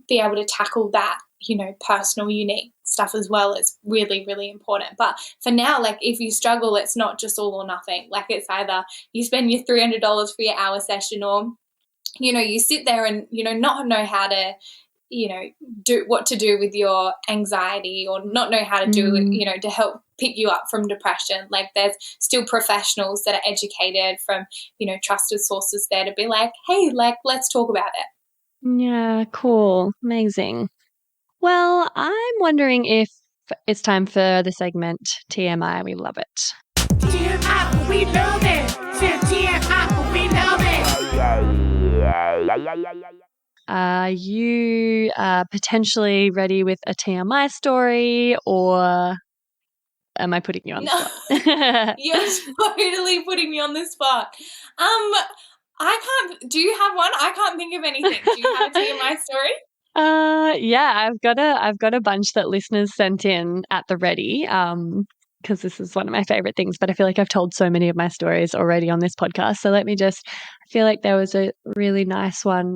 be able to tackle that, you know, personal, unique stuff as well is really, really important. But for now, like if you struggle, it's not just all or nothing. Like it's either you spend your $300 for your hour session, or you know, you sit there and, you not know how to, you know, do what to do with your anxiety, or not know how to do it, you know, to help pick you up from depression. Like there's still professionals that are educated from, you know, trusted sources there to be like, hey, like, let's talk about it. Yeah, cool. Amazing. Well, I'm wondering if it's time for the segment TMI. We love it. TMI, we love it. TMI, we love it. Are you potentially ready with a TMI story, or am I putting you on the spot? You're totally putting me on the spot. Do you have one? I can't think of anything. Do you have a TMI story? Yeah, I've got a bunch that listeners sent in at the ready. Because this is one of my favorite things, but I feel like I've told so many of my stories already on this podcast. So I feel like there was a really nice one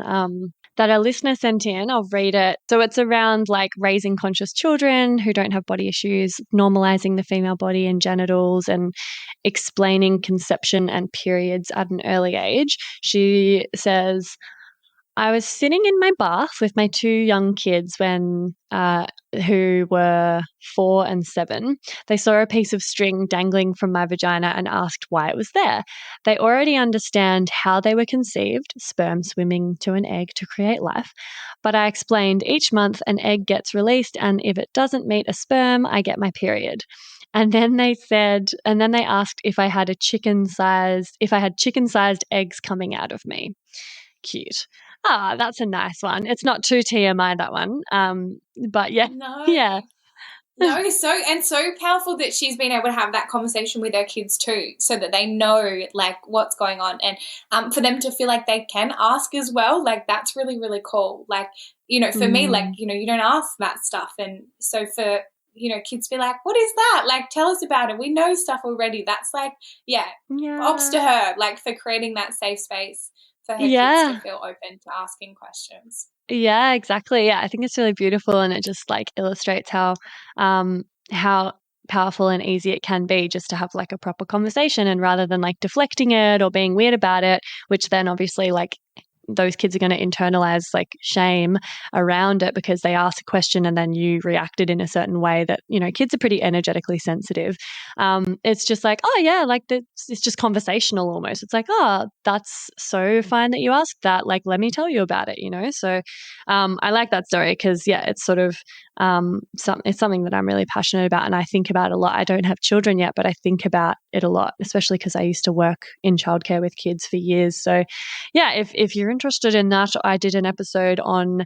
that a listener sent in. I'll read it. So it's around like raising conscious children who don't have body issues, normalizing the female body and genitals, and explaining conception and periods at an early age. She says, I was sitting in my bath with my two young kids when who were 4 and 7. They saw a piece of string dangling from my vagina and asked why it was there. They already understand how they were conceived, sperm swimming to an egg to create life. But I explained each month an egg gets released, and if it doesn't meet a sperm, I get my period. And then they asked if I had chicken-sized eggs coming out of me. Cute. Ah, that's a nice one. It's not too TMI, that one. But yeah, No. yeah. No, so powerful that she's been able to have that conversation with her kids too, so that they know like what's going on, and for them to feel like they can ask as well. Like that's really, really cool. Like, for me, like, you don't ask that stuff, and so for kids be like, what is that? Like, tell us about it. We know stuff already. That's like, props to her, like for creating that safe space for her kids to feel open to asking questions. Yeah, exactly. Yeah, I think it's really beautiful, and it just like illustrates how powerful and easy it can be just to have like a proper conversation, and rather than like deflecting it or being weird about it, which then obviously like those kids are going to internalize like shame around it because they asked a question and then you reacted in a certain way that, kids are pretty energetically sensitive. It's just like, oh yeah, like it's just conversational almost. It's like, oh, that's so fine that you asked that. Like, let me tell you about it, So I like that story because, it's sort of it's something that I'm really passionate about and I think about a lot. I don't have children yet, but I think about it a lot, especially because I used to work in childcare with kids for years. So yeah, if you're interested in that, I did an episode on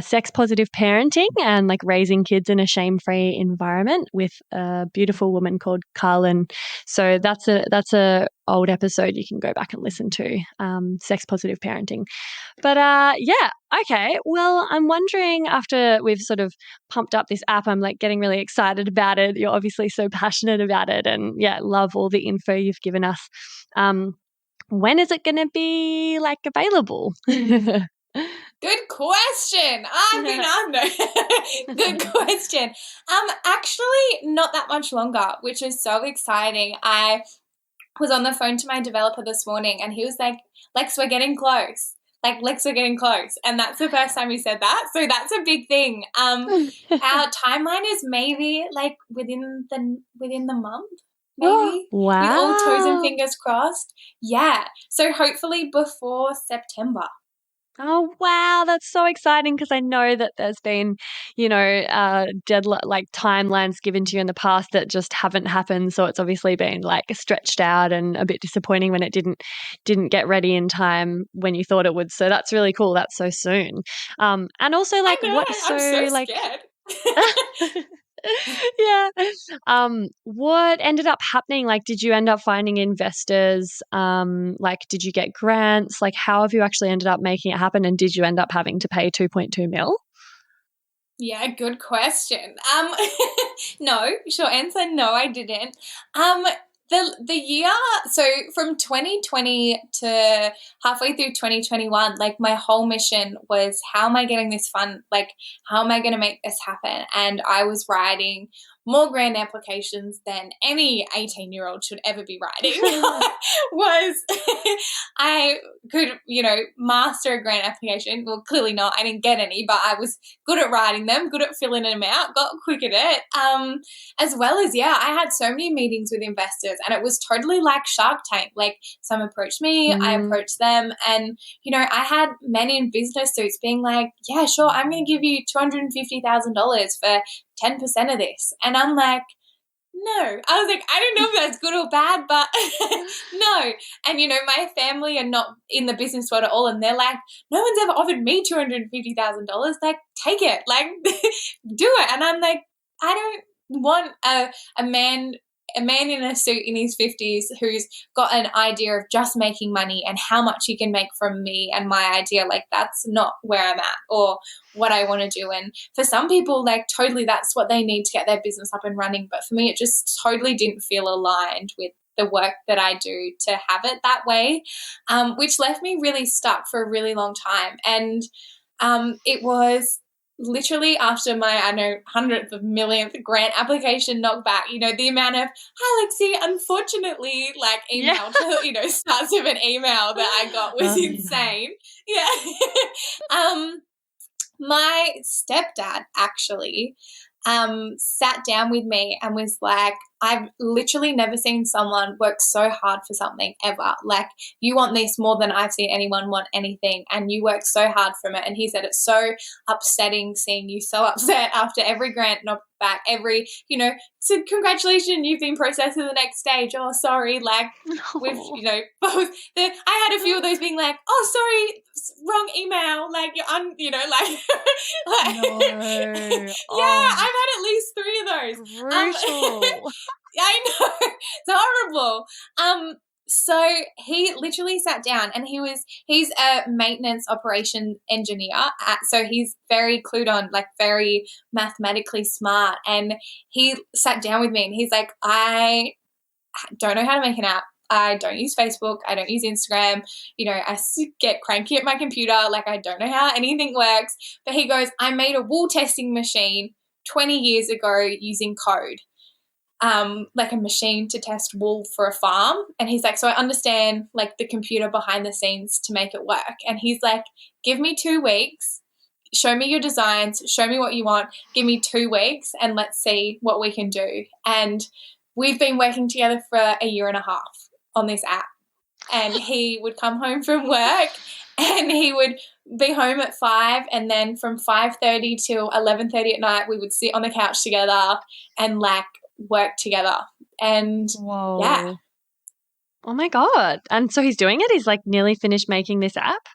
sex positive parenting and like raising kids in a shame-free environment with a beautiful woman called Carlin. So that's a old episode you can go back and listen to, sex positive parenting. But okay. Well, I'm wondering, after we've sort of pumped up this app, I'm like getting really excited about it. You're obviously so passionate about it, and love all the info you've given us. When is it going to be like available? Good question. Good question. Actually, not that much longer, which is so exciting. I was on the phone to my developer this morning, and he was like, "Lex, we're getting close. Like, Lex, we're getting close." And that's the first time he said that, so that's a big thing. Our timeline is maybe like within the month. Maybe. Wow. With all toes and fingers crossed. Yeah. So hopefully before September. Oh, wow. That's so exciting because I know that there's been, deadline, like timelines given to you in the past that just haven't happened. So it's obviously been like stretched out and a bit disappointing when it didn't get ready in time when you thought it would. So that's really cool. That's so soon. And also like I'm so scared. Yeah. What ended up happening? Like, did you end up finding investors? Like, did you get grants? Like, how have you actually ended up making it happen? And did you end up having to pay 2.2 mil? Yeah, good question. No, short answer, no, I didn't. The year, so from 2020 to halfway through 2021, like my whole mission was, how am I getting this fund? Like, how am I going to make this happen? And I was writing more grant applications than any 18-year-old should ever be writing. I could, master a grant application. Well, clearly not. I didn't get any, but I was good at writing them, good at filling them out, got quick at it. As well as, I had so many meetings with investors, and it was totally like Shark Tank. Like, some approached me, I approached them, and, I had men in business suits being like, yeah, sure, I'm going to give you $250,000 for 10% of this. And I'm like, no. I was like, I don't know if that's good or bad, but no. And, my family are not in the business world at all. And they're like, no one's ever offered me $250,000. Like, take it. Like, do it. And I'm like, I don't want a man in a suit in his 50s who's got an idea of just making money and how much he can make from me and my idea. Like, that's not where I'm at or what I want to do. And for some people, like, totally that's what they need to get their business up and running. But for me, it just totally didn't feel aligned with the work that I do to have it that way, which left me really stuck for a really long time. And it was literally after my, I know, 100th of millionth grant application knocked back, the amount of, hi, Lexi, unfortunately, like email to, starts with an email that I got was insane. Yeah. My stepdad actually sat down with me and was like, I've literally never seen someone work so hard for something ever. Like, you want this more than I've seen anyone want anything, and you work so hard from it. And he said it's so upsetting seeing you so upset after every grant knocked back, every, so congratulations, you've been processed to the next stage. Oh, sorry, like with, both. I had a few of those being like, oh, sorry, wrong email, like you're No. Yeah, I've had at least 3 of those. Brutal. I know, it's horrible. So he literally sat down, and he's a maintenance operation engineer. So he's very clued on, like very mathematically smart. And he sat down with me and he's like, I don't know how to make an app. I don't use Facebook. I don't use Instagram. I get cranky at my computer. Like, I don't know how anything works. But he goes, I made a wool testing machine 20 years ago using code. Like a machine to test wool for a farm. And he's like, so I understand like the computer behind the scenes to make it work. And he's like, give me 2 weeks, show me your designs, show me what you want, give me 2 weeks and let's see what we can do. And we've been working together for a year and a half on this app. And he would come home from work and he would be home at 5, and then from 5:30 till 11:30 at night, we would sit on the couch together and like work together. And Whoa. yeah. Oh my God. And so he's doing it? He's like nearly finished making this app?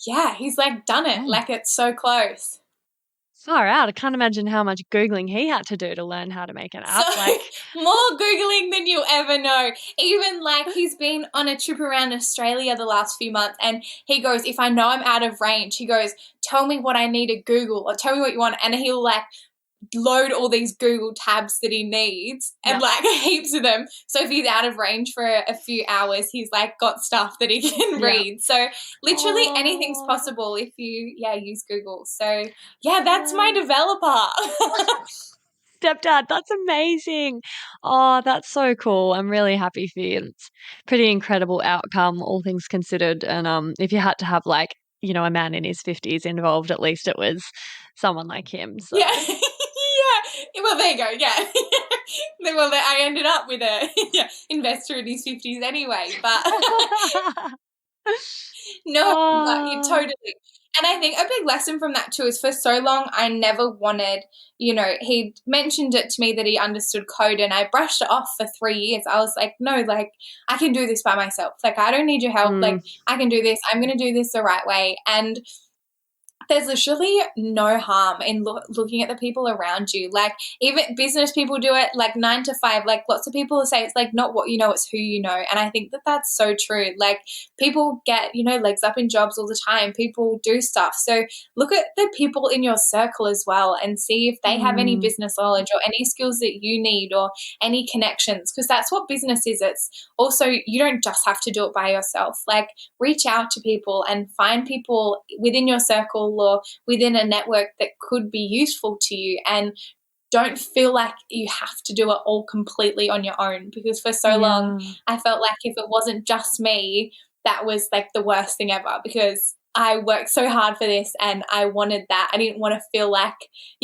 Yeah, he's like done it. Like, it's so close. Far out. I can't imagine how much Googling he had to do to learn how to make an app. So, more Googling than you'll ever know. Even like he's been on a trip around Australia the last few months, and he goes, if I know I'm out of range, he goes, tell me what I need to Google or tell me what you want. And he'll like load all these Google tabs that he needs and like heaps of them. So if he's out of range for a few hours, he's like got stuff that he can read. So literally anything's possible if you use Google. So yeah, that's my developer. Stepdad, that's amazing. Oh, that's so cool. I'm really happy for you. It's pretty incredible outcome, all things considered. And if you had to have like, a man in his 50s involved, at least it was someone like him. So. Yeah. Yeah. Well, there you go. Yeah. Well, I ended up with a investor in his 50s anyway, but no, totally. And I think a big lesson from that too is for so long I never wanted, he mentioned it to me that he understood code and I brushed it off for 3 years. I was like, no, like I can do this by myself. Like I don't need your help. Like I can do this. I'm going to do this the right way. And there's literally no harm in looking at the people around you. Like even business people do it like 9 to 5. Like lots of people say it's like not what you know, it's who you know. And I think that that's so true. Like people get, legs up in jobs all the time. People do stuff. So look at the people in your circle as well and see if they have any business knowledge or any skills that you need or any connections, because that's what business is. It's also, you don't just have to do it by yourself. Like reach out to people and find people within your circle or within a network that could be useful to you, and don't feel like you have to do it all completely on your own, because for so long I felt like if it wasn't just me, that was like the worst thing ever, because I worked so hard for this and I wanted that. I didn't want to feel like,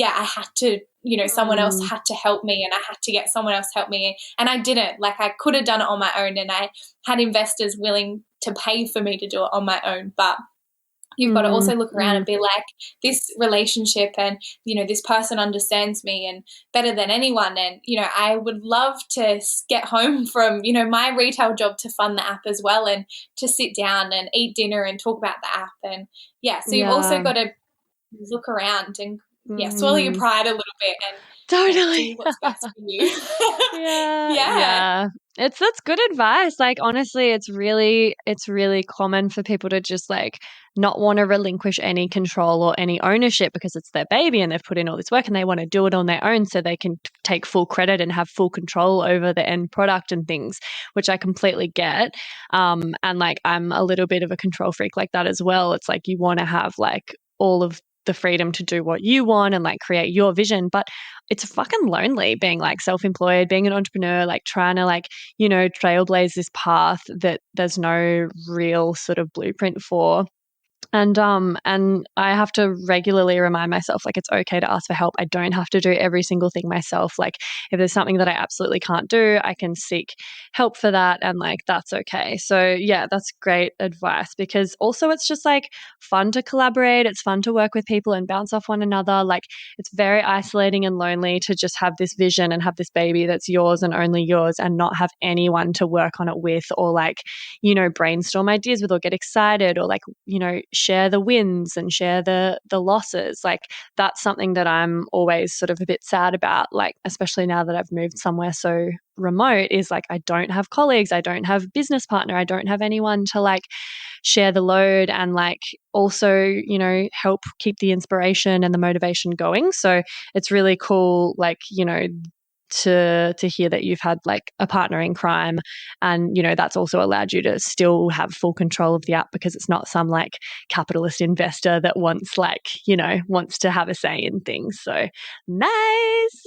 I had to, someone else had to help me and I had to get someone else to help me. And I didn't. Like I could have done it on my own, and I had investors willing to pay for me to do it on my own. But you've got to also look around and be like, this relationship and, this person understands me and better than anyone. And, I would love to get home from, my retail job to fund the app as well, and to sit down and eat dinner and talk about the app. And so you've also got to look around and swallow your pride a little bit and totally do what's best for you. Yeah. That's good advice. Like honestly, it's really common for people to just like not want to relinquish any control or any ownership because it's their baby and they've put in all this work and they want to do it on their own so they can take full credit and have full control over the end product and things, which I completely get. And like I'm a little bit of a control freak like that as well. It's like you want to have like all of the freedom to do what you want and like create your vision. But it's fucking lonely being like self-employed, being an entrepreneur, like trying to like, trailblaze this path that there's no real sort of blueprint for. And I have to regularly remind myself, like, it's okay to ask for help. I don't have to do every single thing myself. Like, if there's something that I absolutely can't do, I can seek help for that, and like that's okay. So yeah, that's great advice, because also it's just like fun to collaborate. It's fun to work with people and bounce off one another. Like, it's very isolating and lonely to just have this vision and have this baby that's yours and only yours, and not have anyone to work on it with, or like, brainstorm ideas with, or get excited, or like, share the wins and share the losses. Like, that's something that I'm always sort of a bit sad about, like, especially now that I've moved somewhere so remote, is like I don't have colleagues, I don't have business partner, I don't have anyone to like share the load and like also, help keep the inspiration and the motivation going. So it's really cool, like, to hear that you've had like a partner in crime, and that's also allowed you to still have full control of the app, because it's not some like capitalist investor that wants to have a say in things. So nice.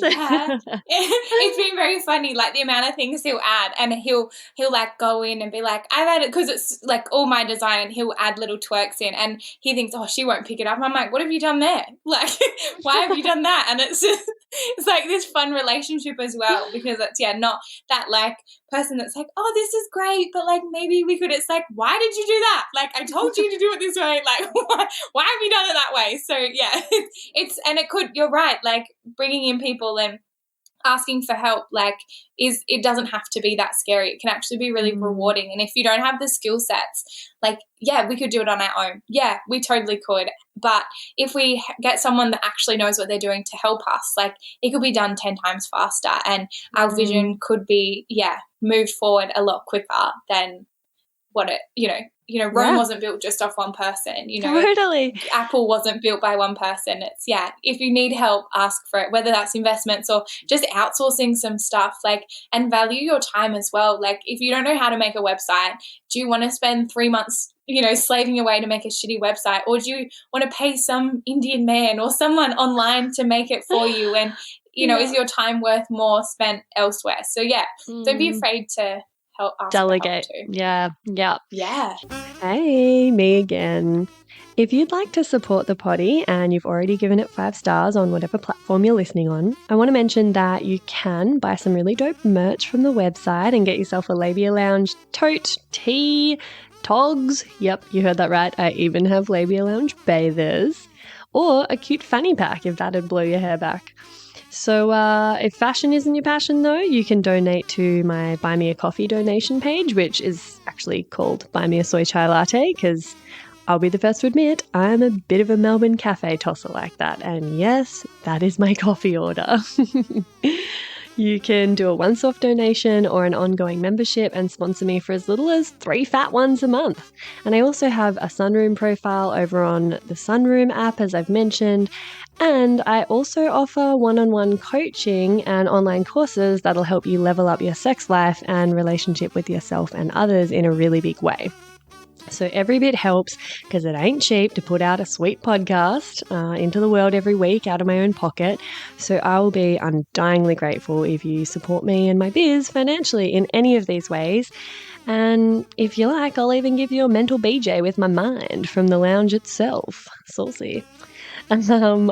Yeah. It's been very funny, like the amount of things he'll add, and he'll like go in and be like, I've added, because it's like all my design, and he'll add little twerks in, and he thinks, oh, she won't pick it up. I'm like, what have you done there? Like, why have you done that? And it's just, it's like this fun relationship as well, because it's not that like person that's like, oh, this is great, but like maybe we could. It's like, why did you do that? Like, I told you to do it this way. Like, why have you done it that way? So yeah, and it could. You're right. Like, bringing in people and asking for help, like, it doesn't have to be that scary. It can actually be really rewarding. And if you don't have the skill sets, like, yeah, we could do it on our own. Yeah, we totally could. But if we get someone that actually knows what they're doing to help us, like, it could be done 10 times faster, and our vision could be, moved forward a lot quicker than what it, Rome wasn't built just off one person, Totally. Apple wasn't built by one person. It's, if you need help, ask for it, whether that's investments or just outsourcing some stuff, like, and value your time as well. Like, if you don't know how to make a website, do you want to spend 3 months, slaving away to make a shitty website, or do you want to pay some Indian man or someone online to make it for you? And, is your time worth more spent elsewhere? So don't be afraid to ask delegate. For help too. Yeah. Hey, me again. If you'd like to support the potty and you've already given it 5 stars on whatever platform you're listening on, I want to mention that you can buy some really dope merch from the website and get yourself a Labia Lounge tote, tee, togs. Yep, you heard that right. I even have Labia Lounge bathers. Or a cute fanny pack if that'd blow your hair back. So if fashion isn't your passion, though, you can donate to my Buy Me a Coffee donation page, which is actually called Buy Me a Soy Chai Latte, because I'll be the first to admit I'm a bit of a Melbourne cafe tosser like that. And yes, that is my coffee order. You can do a once-off donation or an ongoing membership and sponsor me for as little as 3 fat ones a month. And I also have a Sunroom profile over on the Sunroom app, as I've mentioned. And I also offer one-on-one coaching and online courses that'll help you level up your sex life and relationship with yourself and others in a really big way. So every bit helps, because it ain't cheap to put out a sweet podcast into the world every week out of my own pocket. So I will be undyingly grateful if you support me and my biz financially in any of these ways. And if you like, I'll even give you a mental BJ with my mind from the lounge itself. Saucy. And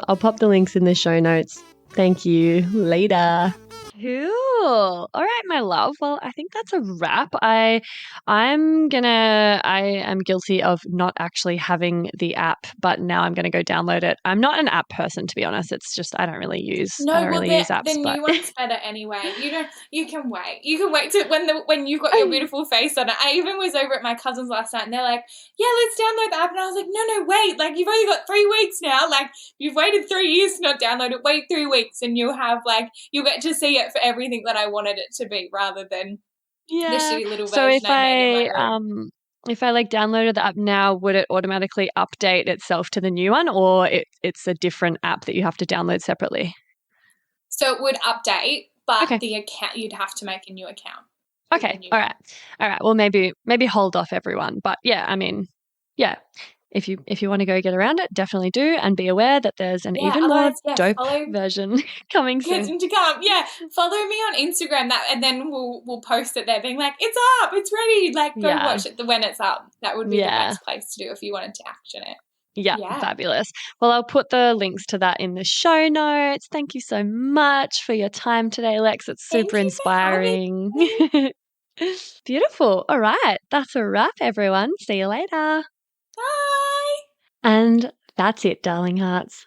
I'll pop the links in the show notes. Thank you. Later. Cool. All right, my love. Well, I think that's a wrap. I am guilty of not actually having the app, but now I'm gonna go download it. I'm not an app person, to be honest. It's just I don't really use use apps. The new one's better anyway. You can wait. You can wait to when you've got your beautiful face on it. I even was over at my cousin's last night, and they're like, "Yeah, let's download the app." And I was like, "No, wait! Like, you've only got 3 weeks now. Like, you've waited 3 years to not download it. Wait 3 weeks, and you'll get to see it for everything that I wanted it to be, rather than the shitty little version. So if I like downloaded the app now, would it automatically update itself to the new one, or it's a different app that you have to download separately? So it would update, but Okay. the account, you'd have to make a new account. Okay. All right. Well, maybe hold off everyone, but yeah, I mean, yeah. if you want to go get around it, definitely do, and be aware that there's an even more otherwise, dope follow version coming soon. to come. Yeah, follow me on Instagram, and then we'll post it there, being like, it's up, it's ready. Like, go watch it when it's up. That would be the best place to do if you wanted to action it. Yeah, fabulous. Well, I'll put the links to that in the show notes. Thank you so much for your time today, Lex. It's super inspiring. Beautiful. All right. That's a wrap, everyone. See you later. Bye. And that's it, darling hearts.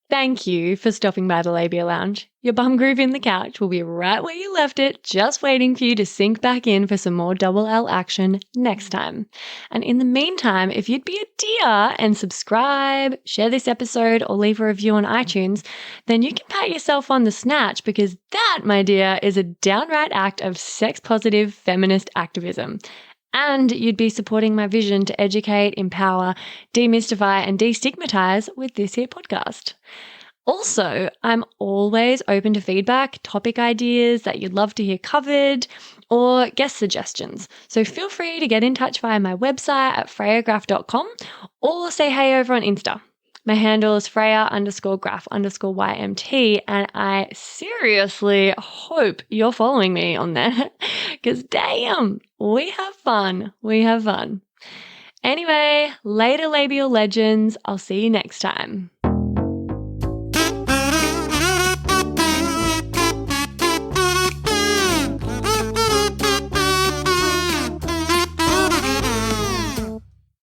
Thank you for stopping by the Labia Lounge. Your bum groove in the couch will be right where you left it, just waiting for you to sink back in for some more double L action next time. And in the meantime, if you'd be a dear and subscribe, share this episode, or leave a review on iTunes, then you can pat yourself on the snatch, because that, my dear, is a downright act of sex-positive feminist activism. And you'd be supporting my vision to educate, empower, demystify, and destigmatize with this here podcast. Also, I'm always open to feedback, topic ideas that you'd love to hear covered, or guest suggestions. So feel free to get in touch via my website at freyagraph.com, or say hey over on Insta. My handle is Freya_graph_YMT, and I seriously hope you're following me on there, because damn, we have fun. We have fun. Anyway, later labial legends. I'll see you next time.